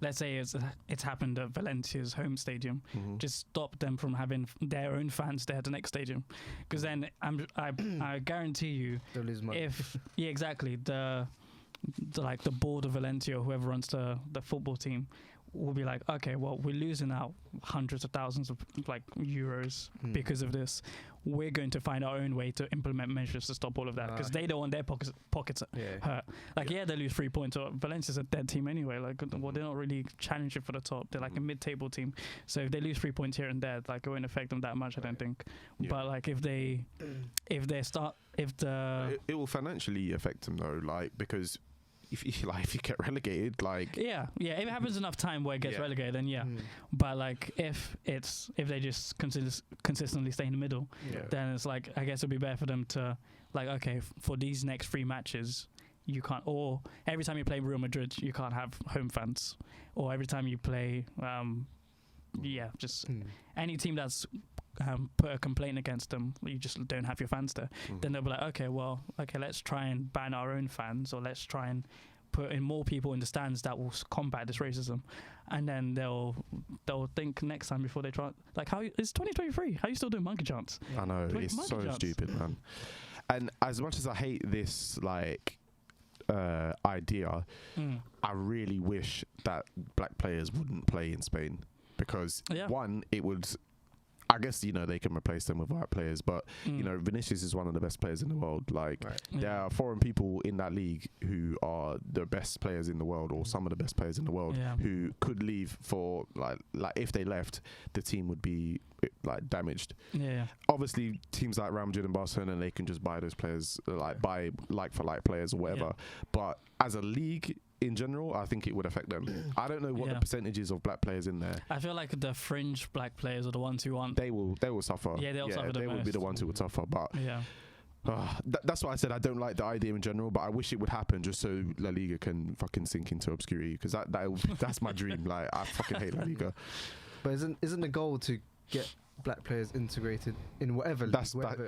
let's say it's happened at Valencia's home stadium, just stop them from having their own fans there at the next stadium, because then I guarantee you, they'll lose money. if exactly, the like the board of Valencia or whoever runs the football team will be like, okay, well, we're losing out hundreds of thousands of like euros because of this. We're going to find our own way to implement measures to stop all of that, because they don't want their pockets hurt. Like, they lose 3 points. Or Valencia's a dead team anyway. Like, well, they're not really challenging for the top. They're like a mid-table team. So if they lose 3 points here and there, like, it won't affect them that much, I don't think. But like, if the it will financially affect them though, like, because if you get relegated, like if it happens enough time where it gets relegated, then but like if they just consistently stay in the middle, then it's like, I guess it'd be better for them to like, okay, for these next 3 matches you can't, or every time you play Real Madrid you can't have home fans, or every time you play any team that's put a complaint against them, you just don't have your fans there. Then they'll be like, okay, let's try and ban our own fans, or let's try and put in more people in the stands that will combat this racism. And then they'll think next time before they try. Like, how it's 2023? How are you still doing monkey chants? I know, it's so stupid, man. And as much as I hate this like idea, I really wish that black players wouldn't play in Spain, because one, it would, I guess, they can replace them with white players, but Vinicius is one of the best players in the world. Like, there are foreign people in that league who are the best players in the world, or some of the best players in the world, who could leave for like if they left, the team would be like damaged. Obviously, teams like Real Madrid and Barcelona, they can just buy those players, buy like for like players or whatever. But as a league in general, I think it would affect them. I don't know what the percentages of black players in there. I feel like the fringe black players are the ones who want. They will suffer. Yeah, they'll suffer. They will be the ones who would suffer. But that's why I said I don't like the idea in general. But I wish it would happen just so La Liga can fucking sink into obscurity, because that's my dream. Like, I fucking hate La Liga. But isn't the goal to get black players integrated in whatever league?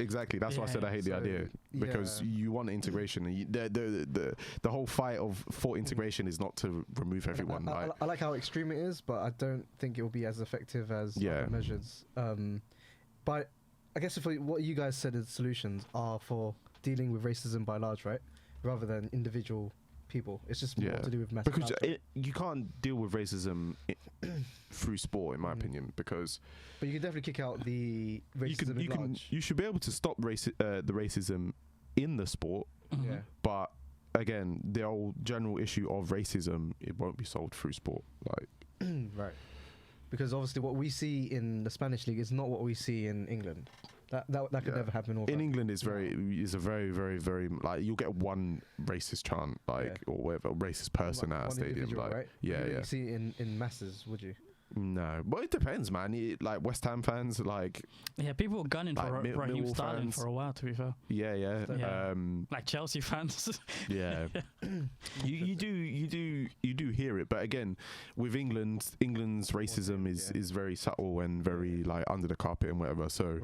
Exactly. That's why I said I hate the idea, because you want integration, and the whole fight for integration is not to remove everyone. I like how extreme it is, but I don't think it will be as effective as other measures. But I guess what you guys said as solutions are for dealing with racism by large, right? Rather than individual people. It's just more to do with mass. Because you can't deal with racism through sport, in my opinion, because... But you can definitely kick out the racism you should be able to stop the racism in the sport, but again, the whole general issue of racism, it won't be solved through sport. Like, right. Because obviously what we see in the Spanish league is not what we see in England. That could never happen. In England, is a very, very, very, like, you'll get one racist chant, like, or whatever, racist person at a stadium, like, right? You see it in masses, would you? No, but it depends, man. Like, West Ham fans, like, people were gunning for Raheem Sterling for a while, to be fair. Like Chelsea fans. You do hear it, but again, with England's racism is very subtle and very like under the carpet and whatever. So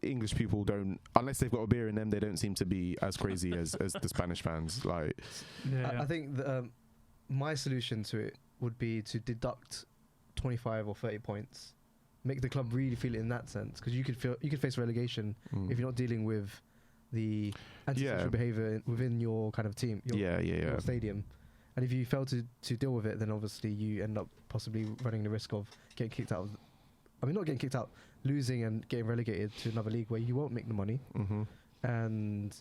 English people don't, unless they've got a beer in them, they don't seem to be as crazy as the Spanish fans. Like, I think my solution to it would be to deduct 25 or 30 points, make the club really feel it in that sense, because you could face relegation if you're not dealing with the antisocial behaviour within your kind of team, your stadium. And if you fail to deal with it, then obviously you end up possibly running the risk of getting kicked out. Not getting kicked out, losing and getting relegated to another league where you won't make the money, and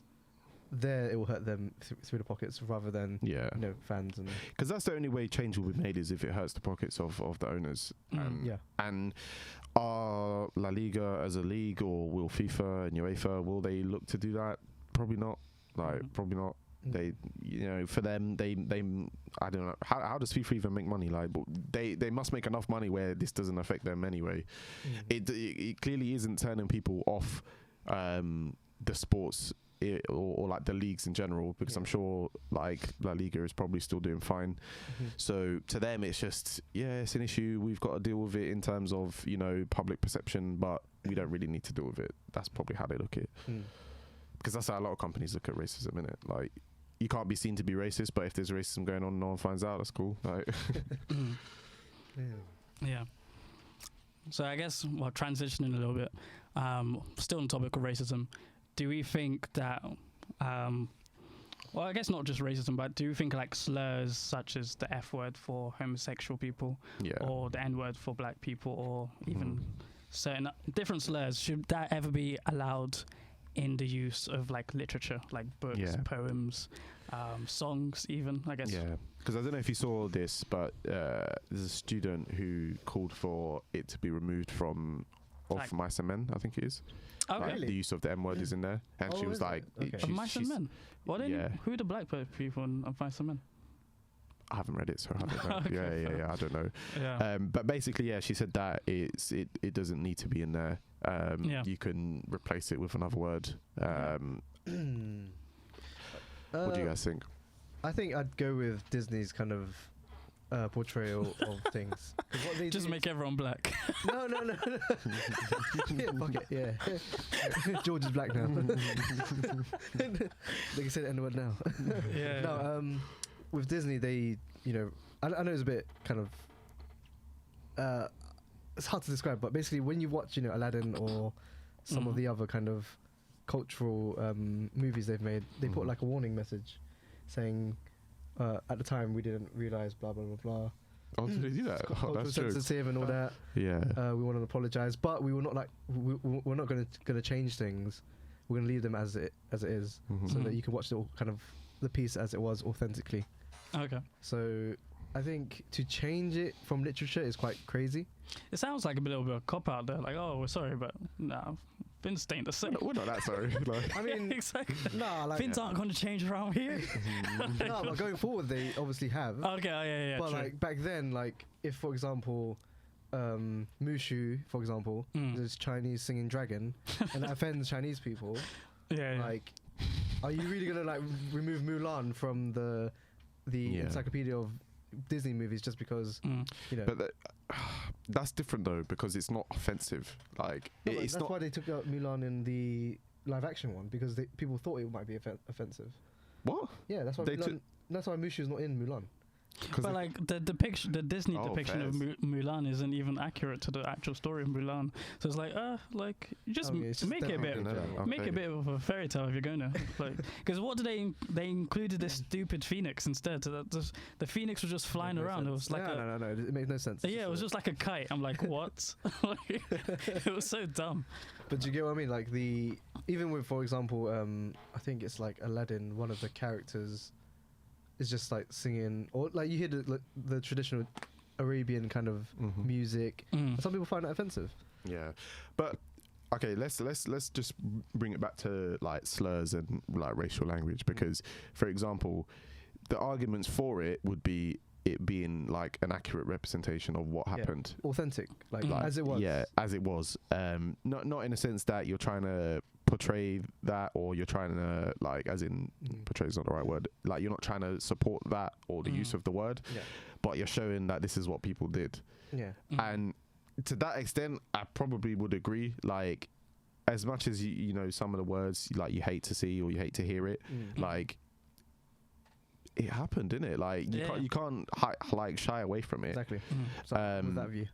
there it will hurt them through the pockets rather than fans. And because that's the only way change will be made, is if it hurts the pockets of the owners. And are La Liga as a league, or will FIFA and UEFA, will they look to do that? Probably not. Probably not. They, for them, they I don't know, how does FIFA even make money? Like, they must make enough money where this doesn't affect them anyway. It clearly isn't turning people off the sports or like the leagues in general, because I'm sure like La Liga is probably still doing fine. So to them, it's just it's an issue. We've got to deal with it in terms of public perception, but we don't really need to deal with it. That's probably how they look at it. Because that's how a lot of companies look at racism, innit? Like, you can't be seen to be racist, but if there's racism going on, no one finds out. That's cool. Like, So I guess, transitioning a little bit, still on the topic of racism, do we think that Well, I guess not just racism, but do you think like slurs such as the F word for homosexual people, or the N word for black people, or even certain different slurs, should that ever be allowed in the use of like literature, like books, poems, songs, even, I guess? Yeah, because I don't know if you saw this, but there's a student who called for it to be removed from Of Mice and Men, I think it is. Okay. Like, the use of the M word is in there, and she was like, Of Mice and Men? Who are the black people in Of Mice and Men? I haven't read it, so I don't know. Okay, I don't know. Yeah. But basically, she said that it doesn't need to be in there. You can replace it with another word. What do you guys think? I think I'd go with Disney's kind of portrayal of things. What they just make everyone black. No. Yeah, fuck it, yeah. George is black now. They can say the N-word now. Yeah. No, with Disney, they, I know it's a bit kind of, it's hard to describe, but basically when you watch, Aladdin or some of the other kind of cultural movies they've made, they put like a warning message saying, at the time we didn't realize blah blah blah blah. Oh, did they do that? Oh, that's sensitive and all that. Yeah. We want to apologize, but we were not we're not going to change things. We're going to leave them as it is, so that you can watch the piece as it was authentically. Okay. So I think to change it from literature is quite crazy. It sounds like a little bit of a cop out there, like, oh, we're sorry, but no, things staying the same. We're not that sorry. Like, I mean, exactly. No, like, things aren't going to change around here. No, but going forward, they obviously have. Okay, yeah. But true. like back then, like if for example, Mushu, for example, this Chinese singing dragon, and that offends Chinese people. Yeah. Like, are you really gonna like remove Mulan from the encyclopedia of Disney movies just because But that's different though, because it's not offensive. Like that's why they took out Mulan in the live action one, because people thought it might be offensive. What? Yeah, that's why that's why Mushu's not in Mulan. But like the Disney depiction of Mulan isn't even accurate to the actual story of Mulan. So it's like, just make it a bit, make it a bit of a fairy tale if you're gonna, like, because what did they included this stupid phoenix instead? So that the phoenix was just flying around. It was like no, it makes no sense. Yeah, it was just like a kite. I'm like, what? It was so dumb. But do you get what I mean? Like even with, for example, I think it's like Aladdin. One of the characters is just like singing, or like you hear the traditional Arabian kind of music. Some people find that offensive. Yeah, but okay, let's just bring it back to like slurs and like racial language, because for example, the arguments for it would be it being like an accurate representation of what happened, authentic, like as it was. Yeah, as it was. Not in a sense that you're trying to portray that, or you're trying to like, as in portray is not the right word, like you're not trying to support that or the use of the word, but you're showing that this is what people did. And to that extent I probably would agree, like as much as you know some of the words like you hate to see or you hate to hear it, like it happened, didn't it? Like you can't like shy away from it. Exactly. So with that view,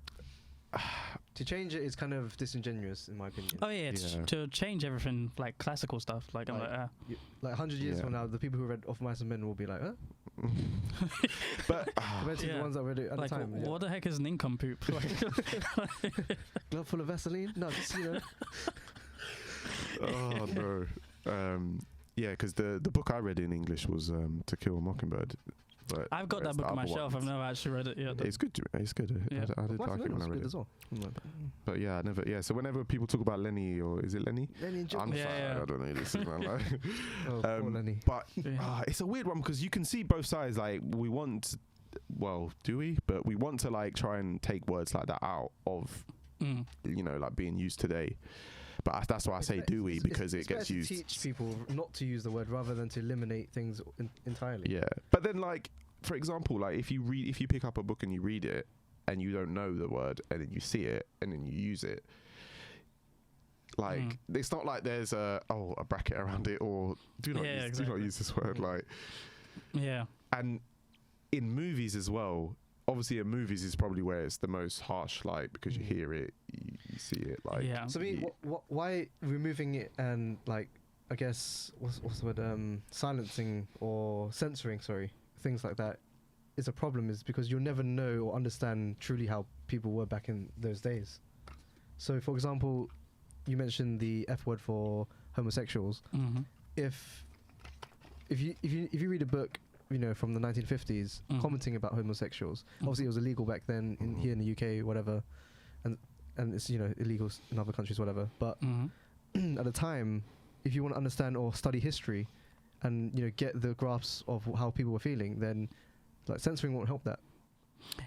to change it is kind of disingenuous, in my opinion. Oh yeah, to change everything, like classical stuff. Like I'm like 100 years from now, the people who read Of Mice and Men will be like, huh? But compared to the ones that read it at the time. What the heck is an income poop? Glove full of Vaseline? No, just Oh no. Yeah, because the book I read in English was To Kill a Mockingbird. But I've got that book on my shelf. I've never actually read it yet. It's good. It's good. Yeah. I did like it when I read it as well. But yeah, I never. Yeah, so whenever people talk about Lenny, or is it Lenny? Lenny and John. I don't know. This is my life. Poor Lenny. But it's a weird one, because you can see both sides. Like we want, well, do we? But we want to like try and take words like that out of, like being used today. But that's why I say do we, because it gets used. To teach people not to use the word rather than to eliminate things entirely. Yeah, but then like, for example, like if you pick up a book and you read it and you don't know the word, and then you see it and then you use it, like it's not like there's a bracket around it, or do not use this word, like And in movies as well, obviously in movies is probably where it's the most harsh, like because you hear it, you see it, like So I mean, why removing it and like I guess what's the word, silencing or censoring, sorry, things like that is a problem, is because you'll never know or understand truly how people were back in those days. So, for example, you mentioned the F word for homosexuals. Mm-hmm. If you read a book, you know, from the 1950s commenting about homosexuals, obviously it was illegal back then here in the UK, whatever, and it's, you know, illegal in other countries, whatever. But at the time, if you want to understand or study history, and, you know, get the grasp of how people were feeling, then like censoring won't help that.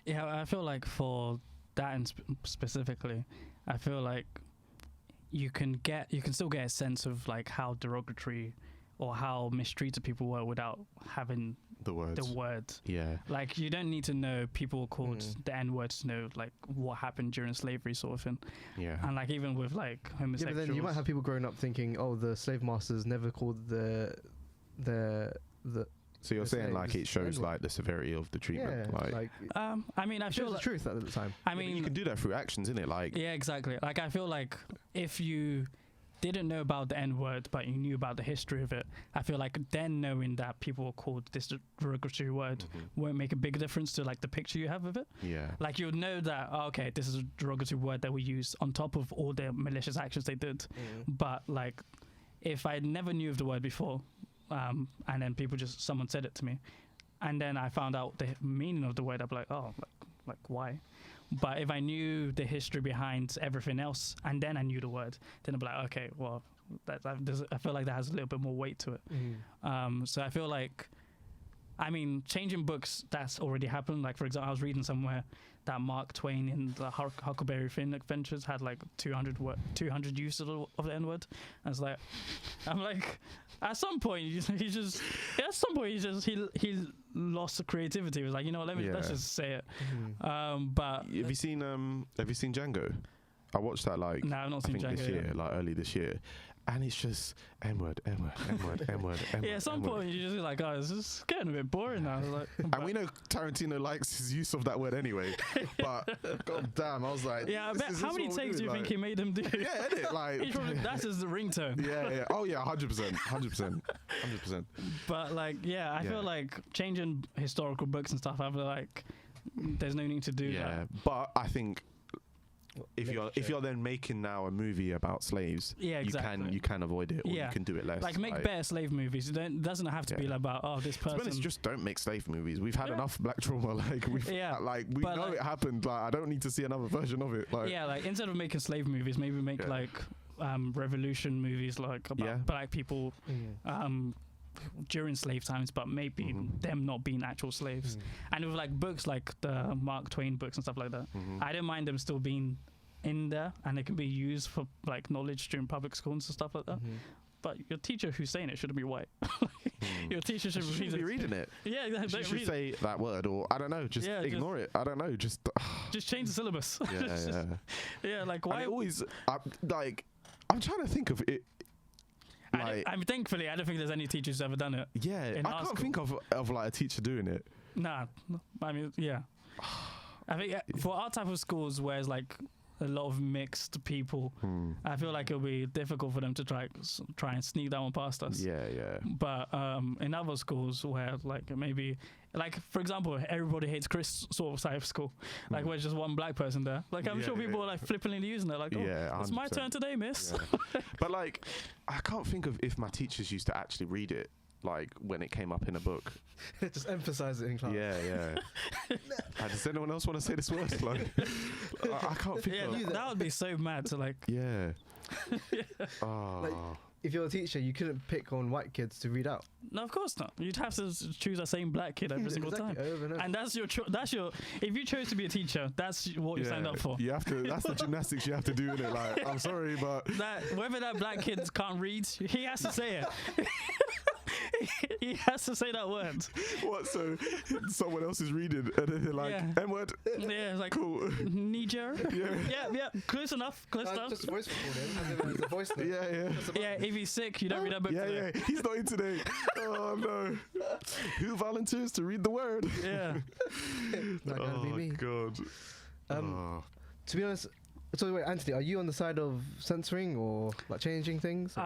Yeah, I feel like for that and specifically, I feel like you can still get a sense of like how derogatory or how mistreated people were without having the words. Yeah. Like, you don't need to know people called the N-word to know like what happened during slavery, sort of thing. Yeah. And like even with like homosexuals. Yeah, but then you might have people growing up thinking, oh, the slave masters never called the so you're saying like it shows like the severity of the treatment. Yeah, like I mean, I feel like the truth at the time. I mean, you can do that through actions, innit? Like, yeah, exactly. Like, I feel like if you didn't know about the N-word, but you knew about the history of it, I feel like then knowing that people were called this derogatory word won't make a big difference to like the picture you have of it. Yeah. Like, you would know that, oh, okay, this is a derogatory word that we use on top of all the malicious actions they did. But like, if I never knew of the word before, and then someone said it to me, and then I found out the meaning of the word, I'd be like, oh, like why? But if I knew the history behind everything else, and then I knew the word, then I'd be like, okay, well, I feel like that has a little bit more weight to it. So I feel like, I mean, changing books, that's already happened. Like, for example, I was reading somewhere that Mark Twain in the Huckleberry Finn Adventures had like 200 uses of the N-word. I'm like, at some point he lost the creativity. He was like, you know, let's just say it. But have you seen Django? I watched that like no, I've not seen Django this year, like early this year. And it's just N-word. Yeah, at some point you're just like, oh, this is getting a bit boring now. Like, and we know Tarantino likes his use of that word anyway. But god damn, I was like, yeah, I bet, how many takes do you think he made him do? Yeah, innit? Like, that's his ringtone. Yeah. Oh yeah, 100%. But like, yeah, I feel like changing historical books and stuff, I feel like there's no need to do that. Yeah, but I think if you're then making now a movie about slaves, exactly. you can avoid it, or you can do it less. Like, make better slave movies. It doesn't have to be like about, oh, this person. To be honest, just don't make slave movies. We've had enough black trauma. Like, we know it happened. Like, I don't need to see another version of it. Like, yeah, like, instead of making slave movies, maybe make like revolution movies, like about black people during slave times, but maybe them not being actual slaves. And with like books like the Mark Twain books and stuff like that, I don't mind them still being in there, and they can be used for like knowledge during public schools and stuff like that. But your teacher who's saying it shouldn't be white. Your teacher should be reading it. Yeah, exactly. She should say that word, or I don't know, just ignore it. I don't know, just change the syllabus. Yeah, like, why? I'm trying to think of it. Like, thankfully, I don't think there's any teachers who's ever done it. Yeah, I can't think of like a teacher doing it. Nah, I mean, yeah. I think for our type of schools, where it's like a lot of mixed people, I feel like it'll be difficult for them to try and sneak that one past us. Yeah. But in other schools where like maybe, like for example, Everybody Hates Chris sort of type of school, like where there's just one black person there. Like, I'm sure people are like flippantly using it. Like, oh, it's my turn today, miss. Yeah. But like, I can't think of if my teachers used to actually read it. Like, when it came up in a book. Just emphasize it in class. Yeah. Does anyone else want to say this word? Like, I can't think of that would be so mad to like. Yeah. Like, if you're a teacher, you couldn't pick on white kids to read out. No, of course not. You'd have to choose the same black kid every single time. And that's your. If you chose to be a teacher, that's what you signed up for. You have to. That's the gymnastics you have to do in it. Like, I'm sorry, but whether that black kid can't read, he has to say it. He has to say that word. What? So someone else is reading, and then they're like, N-word. Yeah, it's like, cool. Niger. Yeah. Close enough. Just voice recording. The voice note. Yeah. If he's sick, you don't read that book today. Yeah. He's not in today. Oh no. Who volunteers to read the word? Yeah. Not gonna be me. God. To be honest, so wait, Anthony, are you on the side of censoring or like changing things?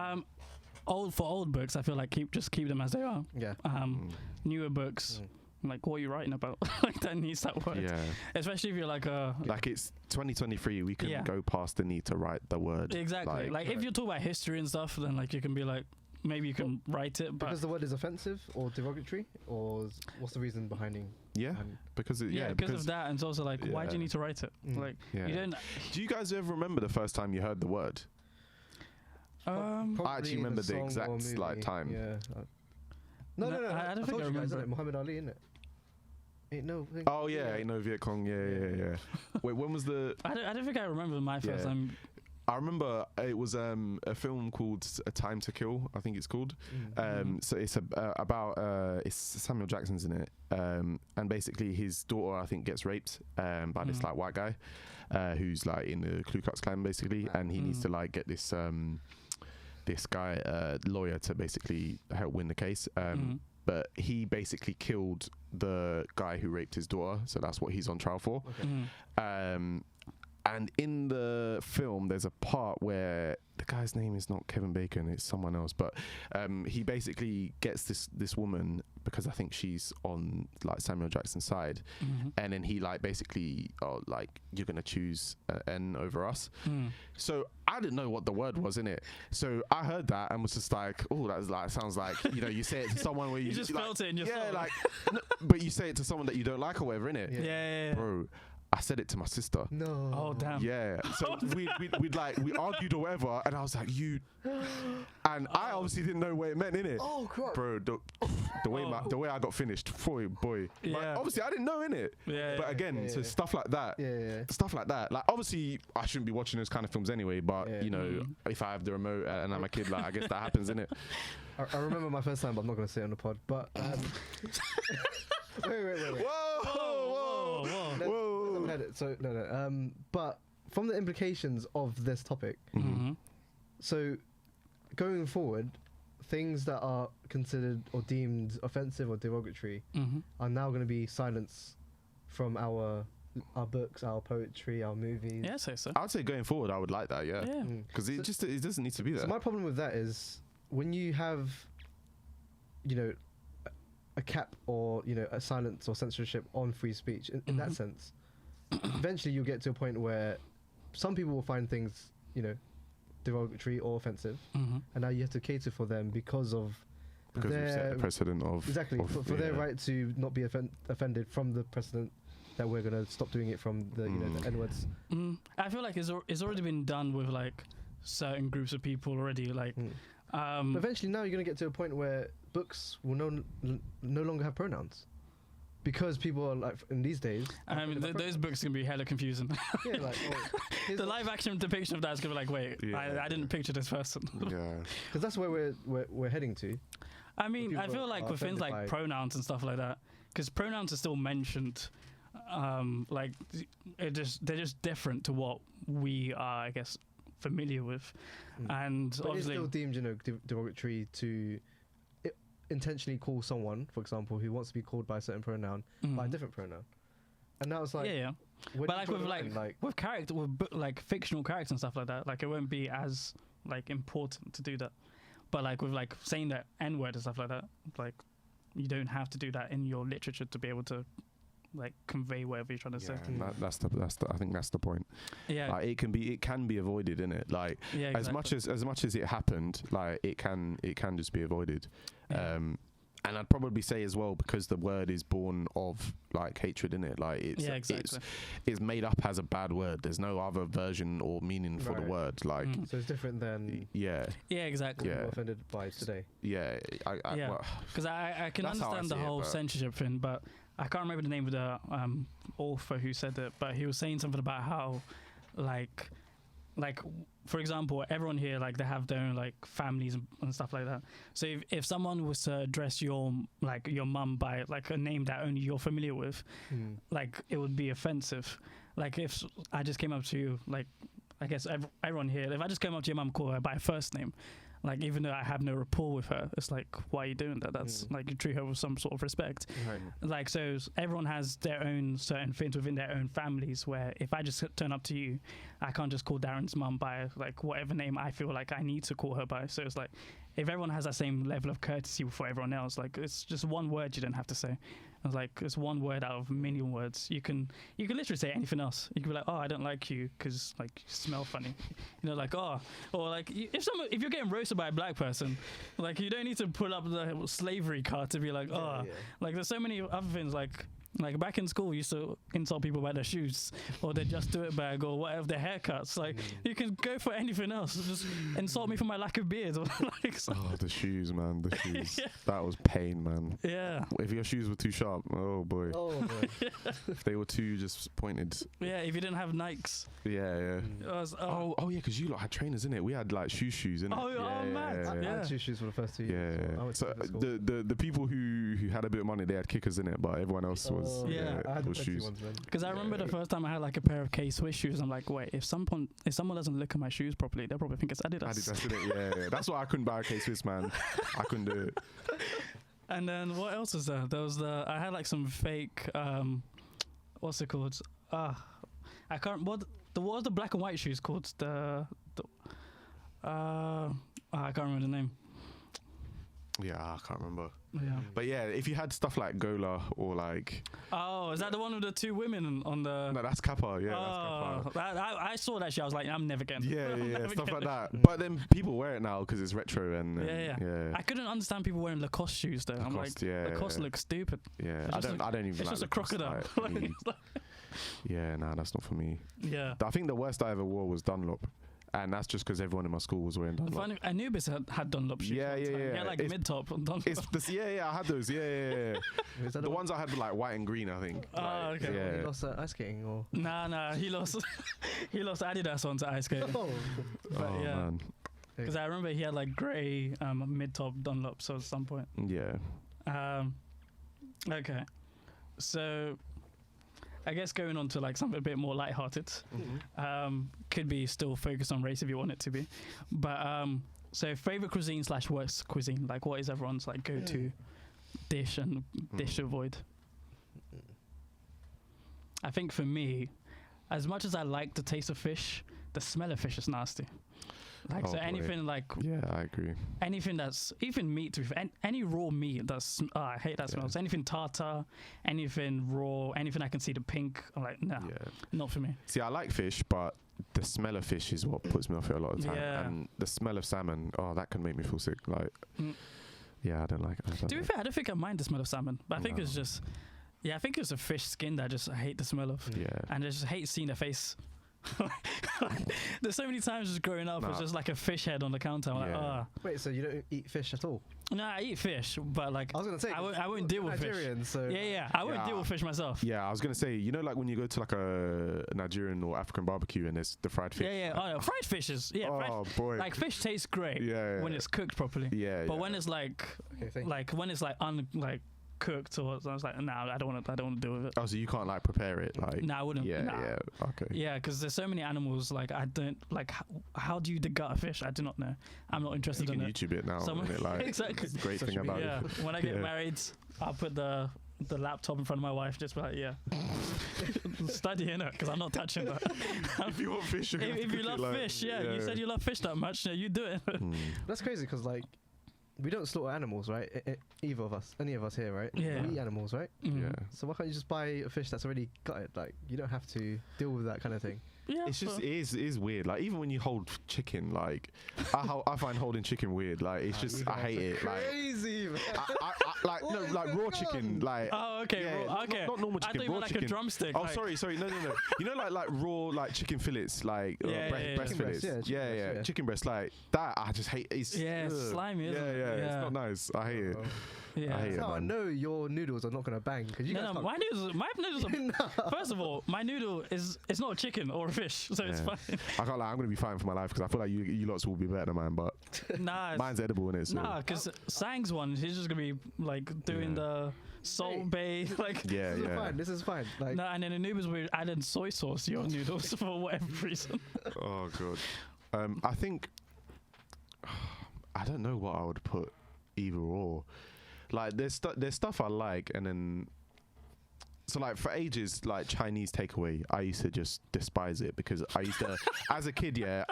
old books, I feel like keep them as they are. Yeah. Newer books. Like, what are you writing about? Like, that needs that word. Yeah. Especially if you're like like it's 2023, we can go past the need to write the word. Exactly. Like if you talk about history and stuff, then like you can be like, maybe you can write it, but because the word is offensive or derogatory, or what's the reason behind? Because of that, and it's also like, why do you need to write it? Like, you don't. Do you guys ever remember the first time you heard the word? I actually remember the exact like time. Yeah. No. I don't think I remember it. Muhammad Ali, innit? Ain't no. Ain't no Viet Cong. Yeah. Wait, when was the? I don't think I remember my first time. I remember it was a film called A Time to Kill, I think it's called. So it's about it's Samuel Jackson's in it, and basically his daughter, I think, gets raped by this like white guy who's like in the Ku Klux Klan basically, and he needs to like get this this guy lawyer to basically help win the case. But he basically killed the guy who raped his daughter, so that's what he's on trial for. And in the film, there's a part where the guy's name is not Kevin Bacon, it's someone else. But he basically gets this woman, because I think she's on like Samuel Jackson's side, and then he like basically, like, you're gonna choose N over us. So I didn't know what the word was in it. So I heard that and was just like, oh, that's like, sounds like, you know, you say it to someone where you just like, felt it in your soul. like, but you say it to someone that you don't like or whatever, innit? Yeah. Bro, I said it to my sister. No. Oh damn. Yeah. So we argued or whatever, and I was like, and I obviously didn't know what it meant, innit? Oh crap. Bro, the way I got finished, boy. Yeah. Like, obviously I didn't know, innit? Yeah. But again, so stuff like that. Yeah. Stuff like that. Like, obviously I shouldn't be watching those kind of films anway, but you know, if I have the remote and I'm a kid, like, I guess that happens, innit? I remember my first time, but I'm not gonna say it on the pod. But wait. Whoa. So no. But from the implications of this topic, so going forward, things that are considered or deemed offensive or derogatory are now going to be silenced from our books, our poetry, our movies. Yeah, so. I'd say going forward, I would like that. Yeah. Because it doesn't need to be there. So my problem with that is when you have, you know, a cap or, you know, a silence or censorship on free speech in that sense, eventually you'll get to a point where some people will find things, you know, derogatory or offensive, and now you have to cater for them because we've set the precedent of for their right to not be offended from the precedent that we're going to stop doing it from the, you know, the N-words. I feel like it's already been done with like certain groups of people already, like but eventually now you're going to get to a point where books will no longer have pronouns, because people are like, in these days, those books can be hella confusing. Yeah, like, the live action depiction of that is gonna be like, wait, I didn't picture this person. Yeah, because that's where we're heading to. I mean, I feel like with things like pronouns and stuff like that, because pronouns are still mentioned, like they're just different to what we are, I guess, familiar with, and but obviously it's still deemed, you know, derogatory to intentionally call someone, for example, who wants to be called by a certain pronoun by a different pronoun, and now it's like, but like with with character, with like fictional characters and stuff like that, like it won't be as like important to do that, but like with like saying the N-word and stuff like that, like you don't have to do that in your literature to be able to like convey whatever you're trying to say. That's the I think that's the point. Yeah, like, it can be avoided, innit? Like, as much as it happened, like it can just be avoided. And I'd probably say as well, because the word is born of like hatred, innit? Like it's made up as a bad word. There's no other version or meaning for the word. Like so it's different than exactly. What we're offended by today. Because I can understand the whole censorship thing, but I can't remember the name of the author who said it, but he was saying something about how, like for example, everyone here, like, they have their own like families and stuff like that. So if someone was to address your mum by like a name that only you're familiar with, like it would be offensive. Like if I just came up to you, like I guess everyone here, if I just came up to your mum, call her by her first name, like even though I have no rapport with her, it's like, why are you doing that? That's like, you treat her with some sort of respect. Right. Like, so everyone has their own certain things within their own families, where if I just turn up to you, I can't just call Darren's mum by like whatever name I feel like I need to call her by. So it's like, if everyone has that same level of courtesy for everyone else, like it's just one word you don't have to say. It's like it's one word out of a million words. You can literally say anything else. You can be like, oh, I don't like you because like you smell funny, you know, like or like if you're getting roasted by a black person, like you don't need to pull up the slavery card to be like, like there's so many other things like back in school, we used to insult people by their shoes or their Just Do It bag or whatever, their haircuts. Like, you can go for anything else. Just insult me for my lack of beard. Or like, the shoes, man. The shoes. Yeah. That was pain, man. Yeah. If your shoes were too sharp, oh boy. If they were too just pointed. Yeah, if you didn't have Nikes. Yeah. Oh, yeah, because you lot had trainers, innit? We had like shoes, innit? Man. I had 2 shoes for the first 2 years. Yeah. So the people who had a bit of money, they had kickers in it, but everyone else was was shoes. Because I remember the first time I had like a pair of K-Swiss shoes, I'm like, wait, if someone doesn't look at my shoes properly, they'll probably think it's Adidas. Adidas, innit? Yeah. That's why I couldn't buy a K-Swiss, man. I couldn't do it. And then what else was there? There was I had like some fake, what's it called? I can't. What was the black and white shoes called? I can't remember the name. Yeah, I can't remember. Yeah. But yeah, if you had stuff like Gola or like... Oh, is that the one with the 2 women on the... No, that's Kappa. Yeah, that's Kappa. I saw that shit. I was like, I'm never getting Yeah, stuff like that. But then people wear it now because it's retro and... Yeah. I couldn't understand people wearing Lacoste shoes though. Lacoste, I'm like, Lacoste looks stupid. Yeah, I don't even it's like just a crocodile. Yeah, nah, that's not for me. Yeah. I think the worst I ever wore was Dunlop. And that's just because everyone in my school was wearing Dunlop. Funny, Anubis had Dunlop shoes. Yeah. Yeah, like mid-top Dunlop. I had those. Yeah. The ones I had were like white and green, I think. Oh, okay. Yeah. You lost ice skating or? Nah. He lost Adidas onto ice skating. But man. Because I remember he had like grey mid-top Dunlops at some point. Yeah. Okay. So I guess going on to like something a bit more lighthearted, could be still focused on race if you want it to be, but so favorite cuisine / worst cuisine, like what is everyone's like go-to dish and dish to avoid? I think for me, as much as I like the taste of fish, the smell of fish is nasty. Like anything like I agree. Anything that's even meat, any raw meat that's I hate that smell. So anything tartar, anything raw, anything I can see the pink, I'm like not for me. See, I like fish, but the smell of fish is what puts me off it a lot of the time. And the smell of salmon, that can make me feel sick. Like, I don't like it. To be fair, I don't think I mind the smell of salmon, but I think it's just, I think it's a fish skin that I hate the smell of. Yeah. And I just hate seeing the face. There's so many times just growing up, it's just like a fish head on the counter. I'm like, Wait, so you don't eat fish at all? No, I eat fish, but like I was gonna say I won't deal with Nigerian, fish. So I won't deal with fish myself. Yeah, I was gonna say, you know, like when you go to like a Nigerian or African barbecue and there's the fried fish. Fried fish is boy, like fish tastes great when it's cooked properly. But when it's like when it's like cooked or so I was like, I don't want to deal with it. Oh, so you can't like prepare it, like? No, I wouldn't. Okay. Yeah, because there's so many animals. Like I don't like. How do you degut a fish? I do not know. I'm not interested in it. You can YouTube it now. Exactly. It's the great thing about it. When I get married, I'll put the laptop in front of my wife, just like studying it because I'm not touching that. If you want fish, if you love fish, you said you love fish that much, you do it. That's crazy because like. We don't slaughter animals, right? Either of us, any of us here, right? Yeah. We eat animals, right? Yeah. So why can't you just buy a fish that's already gutted? Like, you don't have to deal with that kind of thing. Yeah, it's just it is weird. Like even when you hold chicken, like I find holding chicken weird. Like it's just I hate it. Crazy. Like raw chicken. Like not normal chicken. I thought raw like chicken. a drumstick. Oh, sorry. No. You know, like raw like chicken fillets, like breast fillets. Yeah. Chicken breast, like that. I just hate. It's slimy. Isn't it? It's not nice. I hate it. Yeah. I hate it, man. I know your noodles are not gonna bang because my noodles are, first of all, my noodle it's not a chicken or a fish, so it's fine. I can't lie, I'm gonna be fighting for my life because I feel like you lots will be better than mine, but mine's edible, innit? So. Nah, because Sang's one, he's just gonna be like doing the Salt Bay, like This is fine. Like and then Anubis we added soy sauce to your noodles for whatever reason. Oh god. I think I don't know what I would put either or. Like there's stuff I like, and then So like for ages, like Chinese takeaway, I used to just despise it because I used to, as a kid, here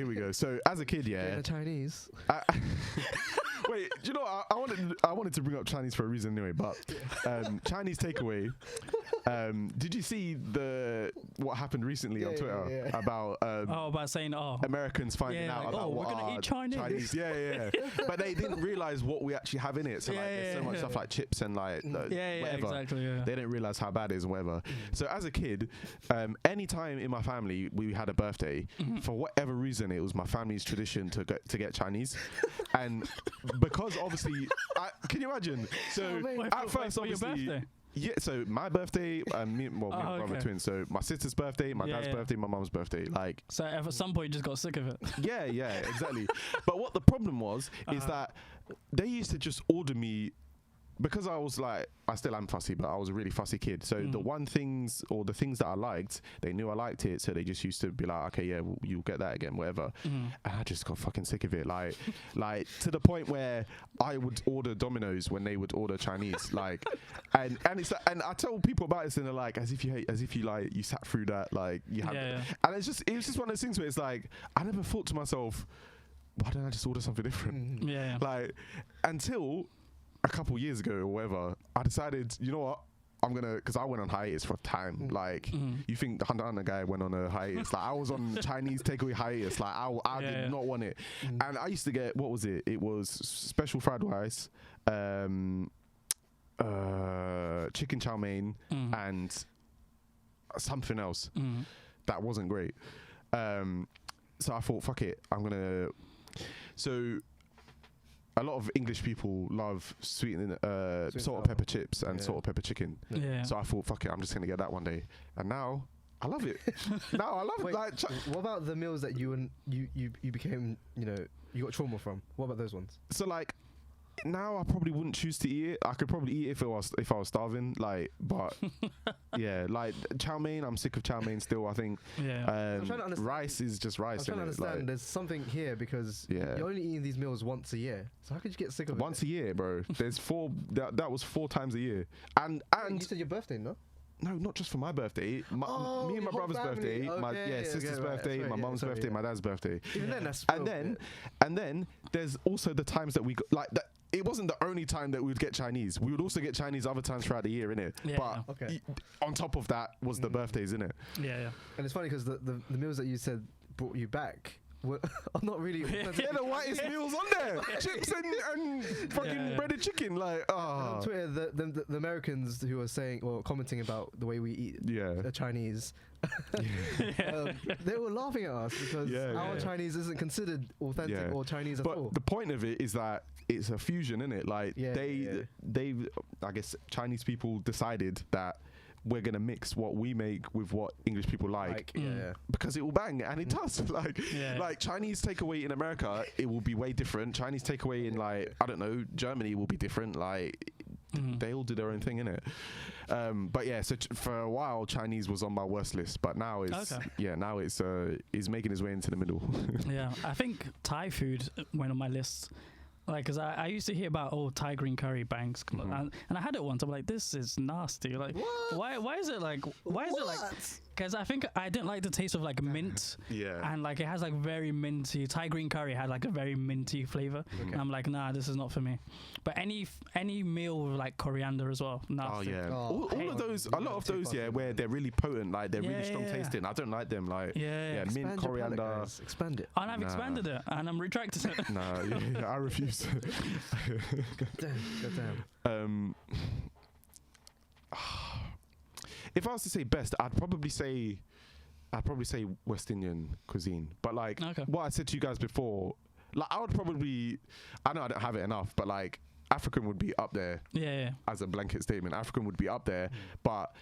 we go. So as a kid, The Chinese. Wait, do you know what? I wanted to bring up Chinese for a reason anyway, but Chinese takeaway. Did you see what happened recently on Twitter about about saying Americans finding out about we're gonna eat Chinese. Yeah. But they didn't realize what we actually have in it. So like, there's so much stuff like chips and like whatever. Exactly. Yeah. They didn't realize how bad it is and whatever. So as a kid, any time in my family we had a birthday, for whatever reason, it was my family's tradition to get Chinese, and because obviously, can you imagine? So at first, obviously. Yeah, so my birthday, me and my brother are twins. So my sister's birthday, my dad's birthday, my mum's birthday. Like, so at some point you just got sick of it. Yeah, exactly. But what the problem was is that they used to just order me. Because I was like, I still am fussy, but I was a really fussy kid. So the things that I liked, they knew I liked it. So they just used to be like, okay, yeah, well, you'll get that again, whatever. And I just got fucking sick of it. Like to the point where I would order Domino's when they would order Chinese. Like, and it's like, and I tell people about this and they're like, as if you like, you sat through that, like you had, and it was just one of those things where it's like, I never thought to myself, why didn't I just order something different? Like, until a couple years ago or whatever, I decided, you know what, I'm gonna, because I went on hiatus for time. Like, you think the Hunter guy went on a hiatus? Like, I was on Chinese takeaway hiatus. Like, I did not want it. And I used to get, what was it? It was special fried rice, chicken chow mein, and something else that wasn't great. So I thought, fuck it, I'm gonna. So a lot of English people love salt and pepper chips and salt and pepper chicken. So I thought, fuck it, I'm just gonna get that one day. And now I love it. Now I love it. Like, what about the meals that you became, you got trauma from? What about those ones? So like, now I probably wouldn't choose to eat it. I could probably eat it if I was starving. Like, but yeah, like chow mein. I'm sick of chow mein still. I think. Rice is just rice. I'm trying to understand. Like, there's something here because you're only eating these meals once a year. So how could you get sick of it? Once a year, bro. There's 4. That was 4 times a year. And you said your birthday, no? No, not just for my birthday. Me and my brother's birthday, my sister's birthday, my mum's birthday, my dad's birthday. Even then, that's and then there's also the times that we got, like that. It wasn't the only time that we would get Chinese. We would also get Chinese other times throughout the year, innit? Yeah. But on top of that was the birthdays, innit? Yeah. And it's funny because the meals that you said brought you back are not really. The whitest meals on there. Chips and fucking breaded chicken. Like, on Twitter, the Americans who are saying or commenting about the way we eat Chinese, they were laughing at us because our Chinese isn't considered authentic or Chinese at all. But the point of it is that it's a fusion, innit? Like, they've, I guess, Chinese people decided that we're gonna mix what we make with what English people like, because it will bang, and it does. Like Chinese takeaway in America, it will be way different. Chinese takeaway in, like, I don't know, Germany will be different. Like, they all do their own thing, innit? But yeah, so for a while Chinese was on my worst list, but now it's now it's making its way into the middle. I think Thai food went on my list. Like, because I used to hear about Thai green curry banks, and I had it once. I'm like, this is nasty. Like, why is it like? Why is it like? Because I think I didn't like the taste of like mint. And like it has like very minty. Thai green curry had like a very minty flavor. And I'm like, nah, this is not for me. But any meal with like coriander as well. Nasty. All of those, a lot of those, where they're really potent, like they're really strong tasting. I don't like them. Like, mint, coriander. Expand it. And I've expanded it, and I'm retracting it. I refuse. Damn. If I was to say best, I'd probably say West Indian cuisine. But like what I said to you guys before, like I would probably, I know I don't have it enough, but like African would be up there. As a blanket statement, African would be up there, but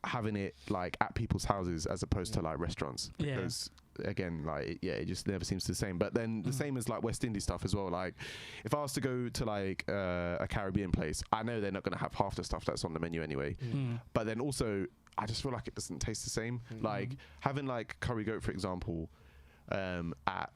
having it like at people's houses as opposed to like restaurants, because again, like it just never seems the same. But then the same as like West Indian stuff as well. Like if I was to go to like a Caribbean place, I know they're not going to have half the stuff that's on the menu anyway. But then also I just feel like it doesn't taste the same. Like having like curry goat, for example, at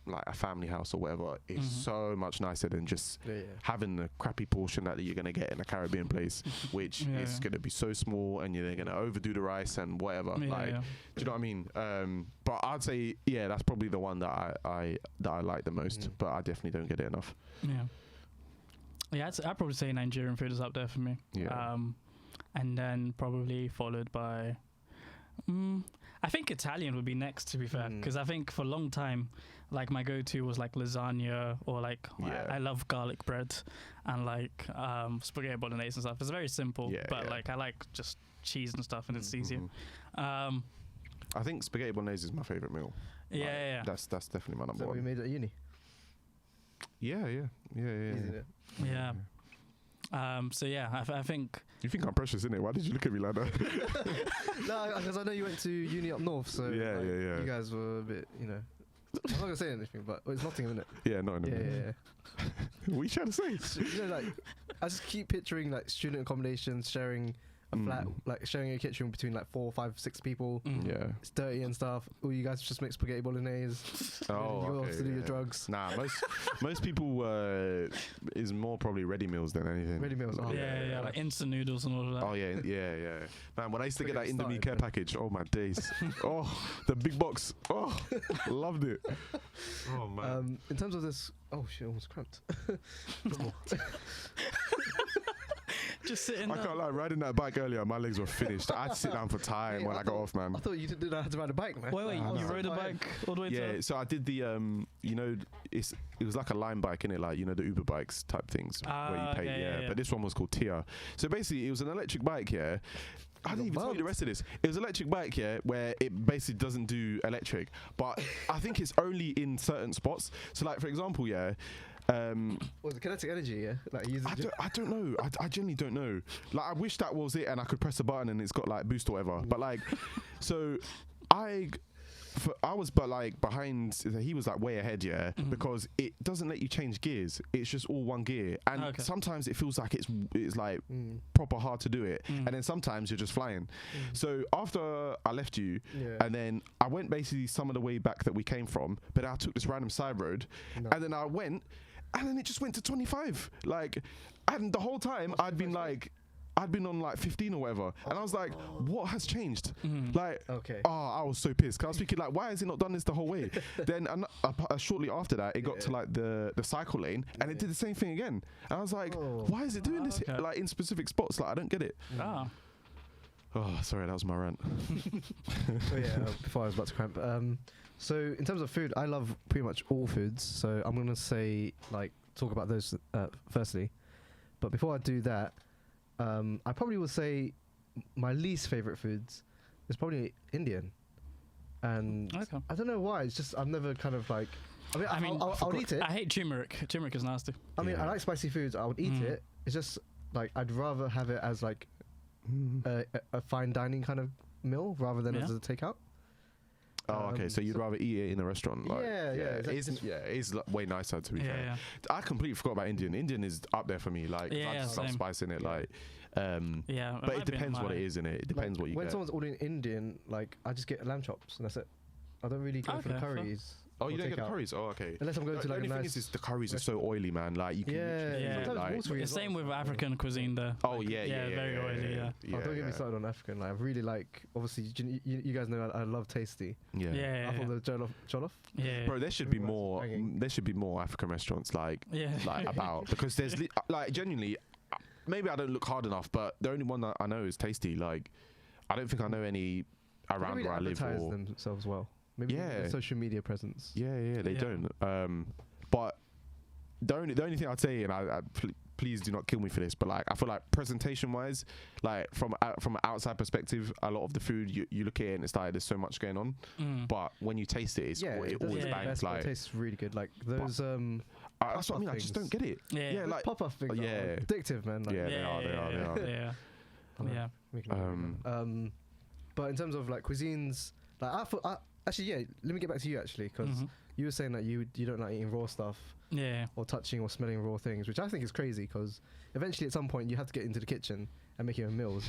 like a family house or whatever is so much nicer than just having the crappy portion that you're gonna get in a Caribbean place, which is gonna be so small and you're gonna overdo the rice and whatever. Do you know what I mean? But I'd say that's probably the one that I like the most, but I definitely don't get it enough. I'd probably say Nigerian food is up there for me. And then probably followed by I think Italian would be next, to be fair, because I think for a long time, like, my go-to was like lasagna, or like I love garlic bread and like spaghetti bolognese and stuff. It's very simple, but like I like just cheese and stuff, and it's easier. I think spaghetti bolognese is my favorite meal. That's definitely my number one. We made it at uni. Yeah. So I think. You think I'm precious, innit? Why did you look at me like that? No, because I know you went to uni up north, so you guys were a bit, I'm not gonna say anything, but it's Nottingham, isn't it? Yeah, Nottingham. What are you trying to say? So, like, I just keep picturing like student accommodations, sharing a flat, like sharing a kitchen between like 4, 5, 6 people. It's dirty and stuff. All you guys just make spaghetti bolognese. You go off to do your drugs. Nah, most people is more probably ready meals than anything. Ready meals. Like instant noodles and all of that. Oh yeah. Man, when I used to get that Indomie care package, oh my days. The big box. Loved it. Oh man. In terms of this, shit, almost cramped. Just sitting. I can't lie, riding that bike earlier, my legs were finished. I had to sit down for time when I got off, man. I thought you didn't know how to ride a bike, man. Wait, you rode a bike all the way to... Yeah, so I did the, it was like a line bike, innit? Like, the Uber bikes type things where you pay, But this one was called Tia. So basically, it was an electric bike, I didn't even tell you the rest of this. It was an electric bike, where it basically doesn't do electric. But I think it's only in certain spots. So, like, for example, was it kinetic energy? Like I don't know. I genuinely don't know. Like, I wish that was it, and I could press a button and it's got like boost or whatever. But like, so I was behind. He was like way ahead, because it doesn't let you change gears. It's just all one gear, and sometimes it feels like it's like proper hard to do it, and then sometimes you're just flying. So after I left you, and then I went basically some of the way back that we came from, but I took this random side road, and then I went. And then it just went to 25. Like, and the whole time I'd been on like 15 or whatever. And I was like, what has changed? Like, I was so pissed. Cause I was thinking like, why has it not done this the whole way? Then shortly after that, it got to like the cycle lane, and it did the same thing again. And I was like, why is it doing this like in specific spots? Like, I don't get it. Oh, sorry, that was my rant. Before I was about to cramp. So in terms of food, I love pretty much all foods. So I'm gonna say talk about those firstly. But before I do that, I probably will say my least favorite foods is probably Indian, and I don't know why. It's just I've never kind of like. I mean, I'll eat it. I hate turmeric. Turmeric is nasty. I mean, I like spicy foods. I would eat it. It's just like I'd rather have it as like a fine dining kind of meal rather than as a takeout. Oh, okay. So you'd rather eat it in a restaurant? Like, exactly. It's way nicer to be fair. I completely forgot about Indian. Indian is up there for me. Like, I just love spice in it. Like, but it depends what it is in it. It depends what you get. When someone's ordering Indian, like, I just get lamb chops and that's it. I don't really go for the curries. Oh, you don't get the curries? Oh, okay. Unless I'm going to like a nice... The only thing is the curries are so oily, man. Like, you can... It's same with African cuisine there. Oh, very oily, don't get me started on African. Like, I really like... Obviously, you guys know I love tasty. Yeah. I thought the jollof. Yeah. Bro, there should be more... There should be more African restaurants, like about... Because there's... Like, genuinely... Maybe I don't look hard enough, but the only one that I know is Tasty. Like, I don't think I know any around where I live. They advertise themselves well. Maybe the social media presence. They don't. But the only thing I'd say, and please do not kill me for this, but like I feel like presentation wise, like from an outside perspective, a lot of the food you look at it and it's like there's so much going on, but when you taste it, it always bangs. Like, it tastes really good. Like those that's what I mean. I just don't get it. Yeah, like pop-up things. Yeah, addictive, man. Like, they are. But in terms of like cuisines, like I thought. Actually, let me get back to you actually, because you were saying that you don't like eating raw stuff, or touching or smelling raw things, which I think is crazy. Because eventually, at some point, you have to get into the kitchen and make your own meals,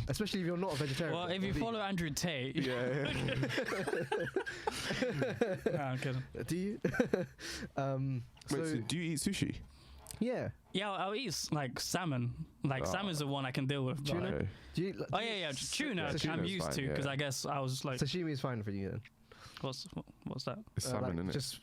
especially if you're not a vegetarian. Well, if you follow Andrew Tate, Yeah. no, I'm kidding. do you? Wait, so do you eat sushi? Yeah. Yeah, I'll eat like salmon. Like salmon's the one I can deal with. Tuna? Okay. Do you? Oh yeah, tuna. I'm tuna's used fine, to because yeah. I guess I was like, Sashimi is fine for you then. what's that? It's salmon, like innit? just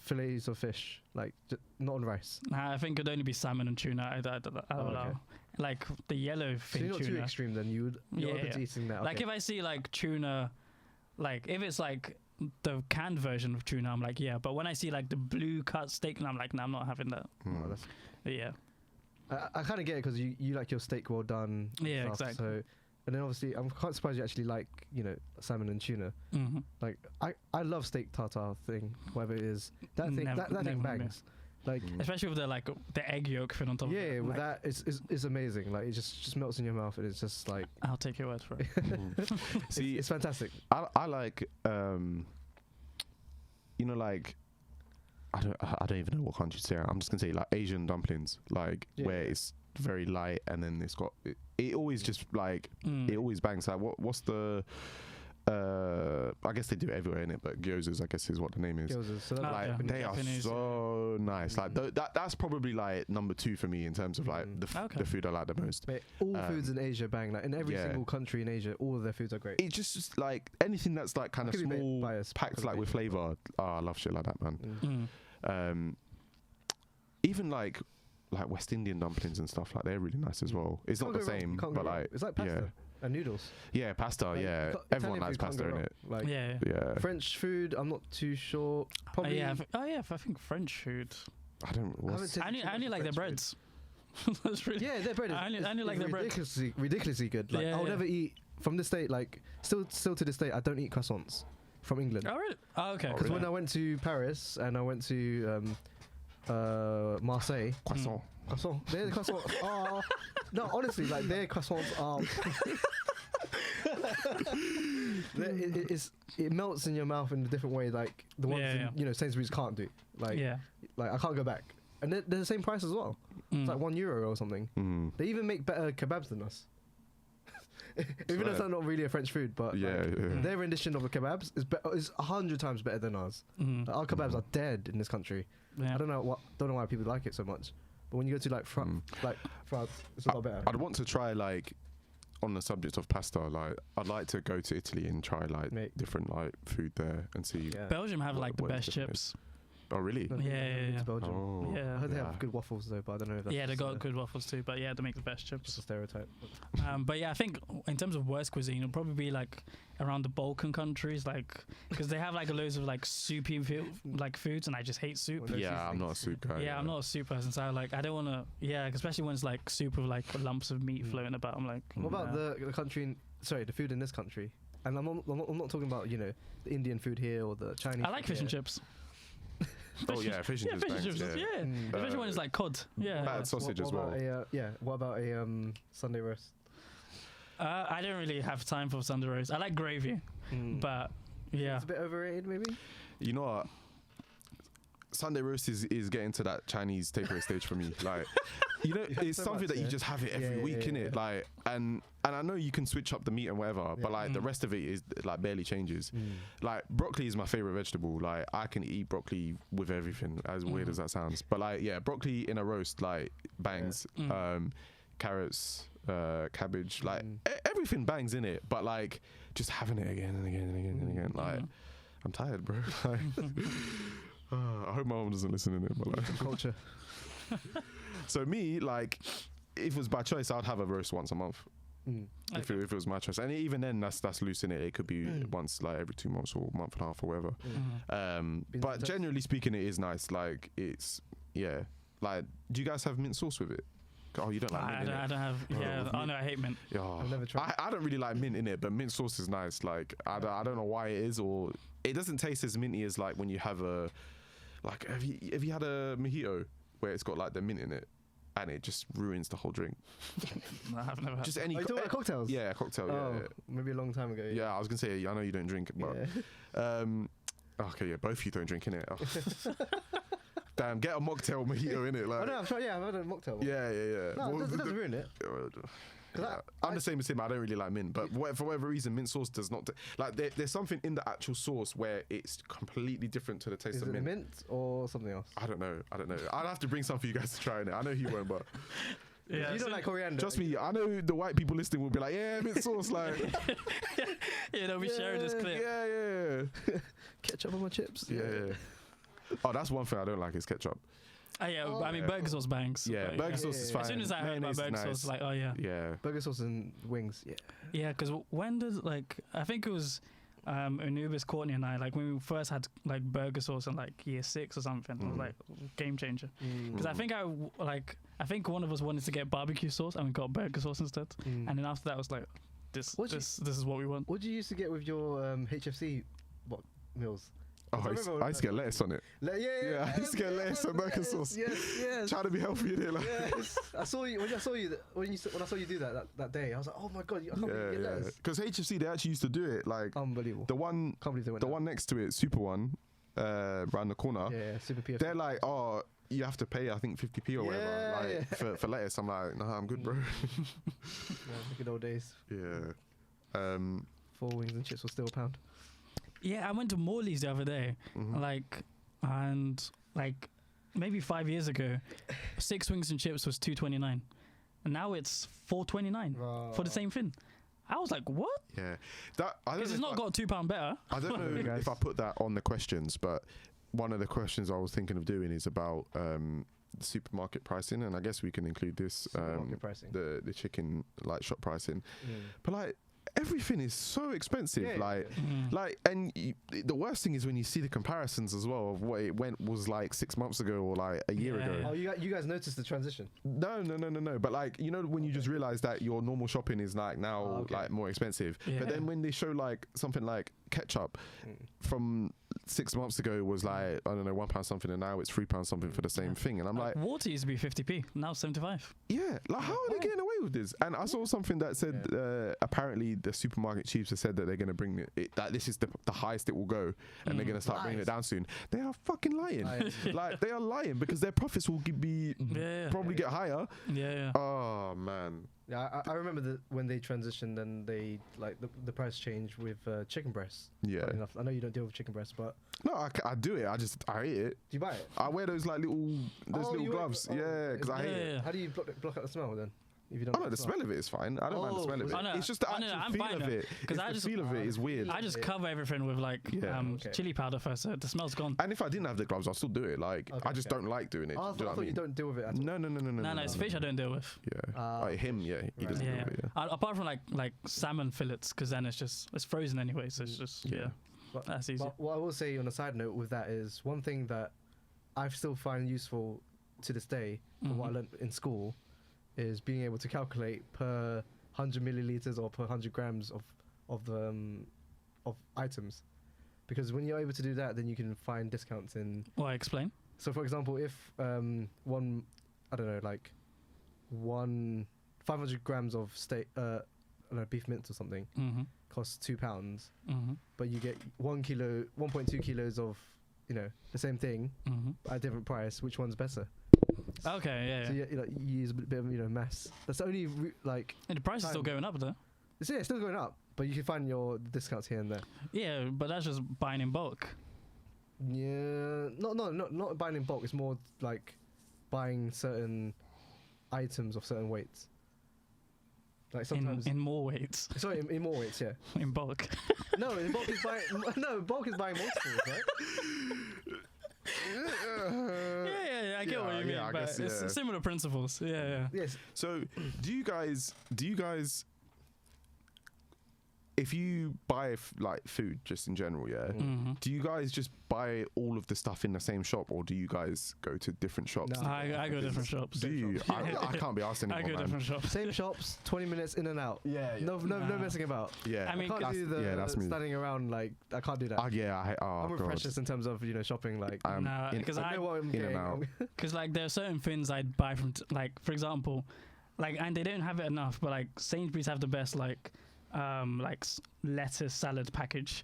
fillets of fish, like not on rice. Nah, I think it'd only be salmon and tuna. I don't allow. okay. Like the yellow So thing you're not tuna. too extreme then. You're Yeah, open yeah. to eating that. Like okay. if I see like tuna, like if it's like the canned version of tuna, I'm like yeah. But when I see like the blue cut steak, I'm like nah, I'm not having that. Oh, Mm. that's- But yeah. I kind of get it because you like your steak well done. and Yeah, stuff, exactly. So, and then obviously I'm quite surprised you actually like salmon and tuna. Mm-hmm. Like I love steak tartare thing, whatever it is. That thing Never- that thing never mind me. bangs. Like Mm. Especially with the egg yolk thing on top. yeah, of it. with like, that it's amazing. Like it just melts in your mouth and it's just like I'll take your word for it. See, it's fantastic. I like you know, like I don't even know what country to say. I'm just gonna say like Asian dumplings, like Yeah, where yeah. it's very light and then it's got it always just like Mm. it always bangs. Like what's the I guess they do it everywhere in it, but gyozas I guess is what the name is. Gyozas, so that's Ah, Like yeah. they are Japanese, so nice. Like that's probably like number 2 for me in terms of like Okay. the food I like the most. Mate, all Um, foods in Asia bang. Like in every yeah. single country in Asia, all of their foods are great. It's just like anything that's like kind of Could be a bit small, biased packed because of like with Asia. flavor. Oh, I love shit like that, man. Mm. Mm. Even like West Indian dumplings and stuff like they're really nice as well. It's Can't not the go wrong, same, can't go but wrong. like It's like pasta and noodles. yeah, pasta. Like, Yeah, Italian everyone likes food can't pasta go in wrong. it. Like Yeah. Yeah, French food, I'm not too sure. Probably. yeah. I think French food. I don't. haven't What's, tasted I only, too I much only like their French food. breads. That's really. Yeah, their bread is, I only- is- I only like is their bread. ridiculously good. Like Yeah, I'll yeah. never eat from this state. Like still to this day, I don't eat croissants from England. Oh really? Oh okay. Oh, Because really? when I went to Paris and I went to Marseille, croissant. croissant. Their croissants are no, honestly, like their croissants are. It melts in your mouth in a different way, like the ones Yeah, yeah. in, Sainsbury's can't do. Like yeah. I can't go back, and they're the same price as well. Mm. It's like €1 or something. Mm. They even make better kebabs than us. Even though Swear. it's not really a French food, but Yeah, like, yeah. their rendition of a kebabs is 100 times better than ours. Mm. Like, our kebabs are dead in this country. Yeah. I don't know why people like it so much. But when you go to like France, it's a lot better. I'd want to try like on the subject of pasta. Like I'd like to go to Italy and try like Mate. different like food there and see. Yeah. Belgium have What- like the what is best different? chips. Oh really? I've never Yeah, been yeah, to Belgium. Oh, Yeah. I heard they yeah. have good waffles though, but I don't know if that's Yeah, they just got good waffles too, but yeah, they make the best just a chips. stereotype. But yeah, I think in terms of worst cuisine, it'll probably be like around the Balkan countries, like because they have like loads of like soupy like foods, and I just hate soup. Well, no Yeah, I'm seasonings. not a soup guy. Yeah, I'm not a soup person, so I don't want to. Yeah, especially when it's like soup with like lumps of meat Mm. floating about. I'm like, What about nah. the country? The food in this country. And I'm not talking about the Indian food here or the Chinese. I like food fish and here. chips. Oh yeah, fish and Yeah, chips. fish and bangs, chips. Yeah, Mm. especially when it's like cod. Yeah. Bad sausage What as well. about what about a Sunday roast? I don't really have time for Sunday roast. I like gravy, but yeah. It's a bit overrated, maybe. You know what? Sunday roast is getting to that Chinese takeaway stage for me. Like, it's so something much, that you yeah. just have it every Yeah, week, yeah, innit? yeah. Like, and I know you can switch up the meat and whatever, but like the Mm. rest of it is like barely changes. Like broccoli is my favorite vegetable. Like I can eat broccoli with everything, as weird as that sounds. But like, yeah, broccoli in a roast, like bangs. Carrots, cabbage, like everything bangs in it. But like, just having it again and again and again and again, like, I'm tired, bro. Like, I hope my mom doesn't listen in it, but like, Culture. so me, like, if it was by choice, I'd have a roast once a month. If it was my choice, and even then, that's loose in it. It could be once, like every 2 months or month and a half or whatever. But fantastic. generally speaking, it is nice. Like it's Like, do you guys have mint sauce with it? Oh, you don't like mint in I it? don't have. Yeah. Oh no, I hate mint. Yeah, I've never tried. I don't really like mint in it, but mint sauce is nice. Like I don't know why it is, or it doesn't taste as minty as like when you have a like have you had a mojito where it's got like the mint in it and it just ruins the whole drink. No, I've never had. Just any Are you talking about cocktails? yeah, a cocktail. Oh, Yeah. maybe a long time ago. Yeah, I was gonna say I know you don't drink, but Yeah. okay, yeah, both of you don't drink in it. Oh. damn, get a mocktail mojito in it. Like, I know, I've tried. Yeah, I've had a mocktail. yeah. No, Well, it doesn't ruin it. Yeah. I'm the same as him. I don't really like mint, but for whatever reason, mint sauce does not. Like there's something in the actual sauce where it's completely different to the taste Is of it mint. mint or something else? I don't know. I'd have to bring some for you guys to try it. I know he won't, but Yeah, You don't like coriander. trust me, I know the white people listening will be like, yeah, mint sauce, like, yeah, they'll be sharing this clip. yeah. Ketchup on my chips. Yeah. Oh, that's one thing I don't like is ketchup. Oh, yeah, I mean, yeah. burger sauce bangs. Yeah, but, burger sauce is yeah. fine. As soon as I heard about Mayonnaise is burger sauce, nice. like, oh yeah. Yeah. Burger sauce and wings. Yeah. Yeah, because when does, like, I think it was Anubis, Courtney and I, like, when we first had, like, burger sauce in, like, year 6 or something, it was, like, game changer. Because I think one of us wanted to get barbecue sauce and we got burger sauce instead. And then after that, I was like, this is what we want. What did you used to get with your HFC meals? Oh, I used to get lettuce on it. Yeah. I used to get lettuce and burger sauce. Yes. Trying to be healthy in it, like. Yes. I saw you when I saw you do that day. I was like, oh my god, I can't believe you get lettuce. Because HFC they actually used to do it like Unbelievable. the one, Can't believe they went the down. one next to it, Super One, around the corner. Yeah, super PFC. They're like, oh, you have to pay, I think 50p or whatever, Yeah, like for lettuce. I'm like, nah, I'm good, bro. Yeah, the good old days. Yeah. 4 wings and chips were still £1. Yeah, I went to Morley's the other day, and maybe 5 years ago, 6 wings and chips was $2.29, and now it's $4.29 for the same thing. I was like, what? Yeah. That I don't Because it's know not got £2 better. I don't know if I put that on the questions, but one of the questions I was thinking of doing is about supermarket pricing, and I guess we can include this Supermarket pricing. the chicken like shop pricing, but like everything is so expensive. And the worst thing is when you see the comparisons as well of what it was like 6 months ago or like a year ago. Oh, you guys noticed the transition? No. But like, you know, when you just realize that your normal shopping is like now like more expensive. Yeah. But then when they show like something like ketchup from 6 months ago was like, I don't know, £1 something, and now it's £3 something for the same thing. And I'm like, water used to be 50p, now 75. yeah, like how are they getting away with this? And I saw something that said apparently the supermarket chiefs have said that they're going to bring it that this is the highest it will go, and they're going to start bringing it down soon. They are fucking lying. Like they are lying because their profits will be probably get higher. Yeah. Oh man. Yeah, I remember when they transitioned and they like the price change with chicken breasts. Yeah. Funny enough. I know you don't deal with chicken breasts, but No, I do it. I eat it. do you buy it? I wear those like little gloves. Yeah, because I hate it. How do you block out the smell then? If you don't Oh no, like the smell of it is fine. I don't mind the smell of it. I know. It's just the I know, actual I'm feel fine of though, it. 'cause I The just- feel of it is weird. I just cover everything with like chili powder first, so the smell's gone. And if I didn't have the gloves, I'll still do it. Like I just don't like doing it. I Do you know what I thought you mean? don't deal with it at all. No. No, it's fish I don't deal with. Yeah. Like him, yeah, he doesn't do Yeah. it. Yeah. Apart from like salmon fillets, because then it's frozen anyway, so it's just But, that's easy. but what I will say on a side note with that is one thing that I still find useful to this day from what I learned in school is being able to calculate per 100 milliliters or per 100 grams of items, because when you're able to do that, then you can find discounts in. Well, I explain. So, for example, if one, I don't know, like 500 grams of steak, I don't know, beef mince or something costs £2, but you get 1.2 kilos of, you know, the same thing at a different price. Which one's better? Okay, yeah. So you use a bit of mass. That's the only And the price is still going up though. It's still going up, but you can find your discounts here and there. Yeah, but that's just buying in bulk. Yeah, not buying in bulk. It's more like buying certain items of certain weights. Like sometimes in more weights. Sorry, in more weights, yeah. In bulk. No, in bulk is buying. No, bulk is buying multiples, right? Yeah, I get what you mean, I but guess, it's similar principles. Yeah. Yes. So, do you guys, if you buy like food just in general, do you guys just buy all of the stuff in the same shop, or do you guys go to different shops? No. I go different shops. Do you? I can't be asked anymore, I go man. different shops. Same shops, 20 minutes in and out. Yeah. No messing about. Yeah. I mean, I can't do that's me. standing around like I can't do that. I'm with God. Precious in terms of shopping like. No, because I know what I'm in getting. and out. Because like there are certain things I'd buy from like, for example, like, and they don't have it enough, but like Sainsbury's have the best like lettuce salad package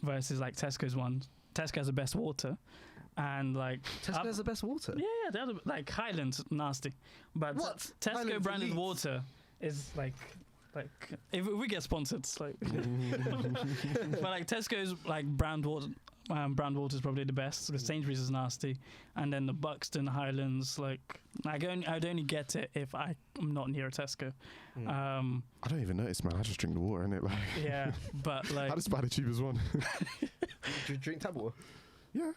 versus like Tesco's one. Tesco has the best water, and like Tesco has the best water. yeah, the other like Highlands nasty, but What? Tesco Highlands branded elite. water is like if we get sponsored, it's like but like Tesco's like brand water is probably the best. The Sainsbury's is nasty, and then the Buxton Highlands I'd only get it if I'm not near a Tesco. I don't even notice, man. I just drink the water, innit? Like, Yeah, but like I just buy the cheapest one. Do you drink tap water? Yeah.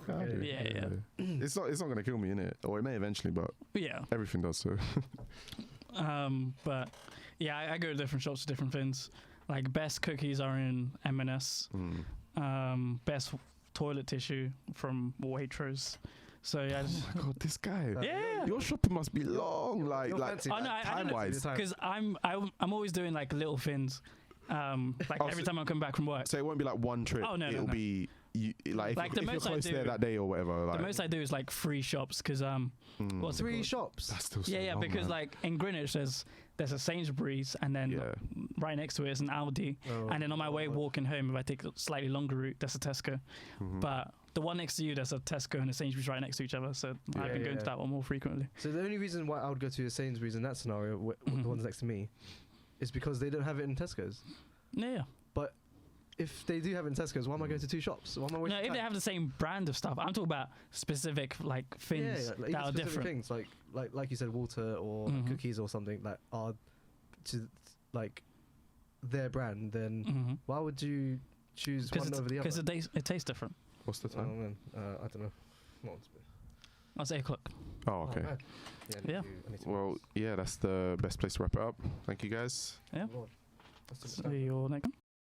I do. Yeah. It's not gonna kill me, innit? Or it may eventually, but yeah. everything does so. But yeah, I go to different shops for different things. Like best cookies are in M&S. Best toilet tissue from Waitrose. So yeah, Oh my god, this guy. yeah. Your shopping must be long, like fancy, Oh, no, I time don't know, wise. because I'm always doing like little things. Like Oh, every so- time I come back from work. So it won't be like one trip. Oh, no, It'll no. be you, like Like, if the you're most I close do- there that day or whatever. Like, The most I do is like 3 shops because what's it 3 called? shops. that's still so Yeah, long, because man. like in Greenwich there's a Sainsbury's and then Yeah. right next to it is an Aldi, Oh, and then on my way God. walking home, if I take a slightly longer route, there's a Tesco. Mhm. But the one next to you, there's a Tesco and a Sainsbury's right next to each other, so I've Yeah, been going yeah. to that one more frequently. So the only reason why I would go to a Sainsbury's in that scenario, Mhm. the ones next to me, is because they don't have it in Tesco's. Yeah. If they do have it in Tesco's, why am I going to 2 shops? Why am I No, wasting if they time? have the same brand of stuff, I'm talking about specific like things like, that even are specific different. things like you said, water or Mhm. cookies or something that are to like their brand. Then Mhm. why would you choose one over the other? Because it tastes different. What's the Oh time? man, I don't know. What was it? That's 8 o'clock. Oh, okay. man. Yeah. I need to Well, yeah, that's the best place to wrap it up. Thank you guys. Yeah. Lord. That's too much See time. you all next.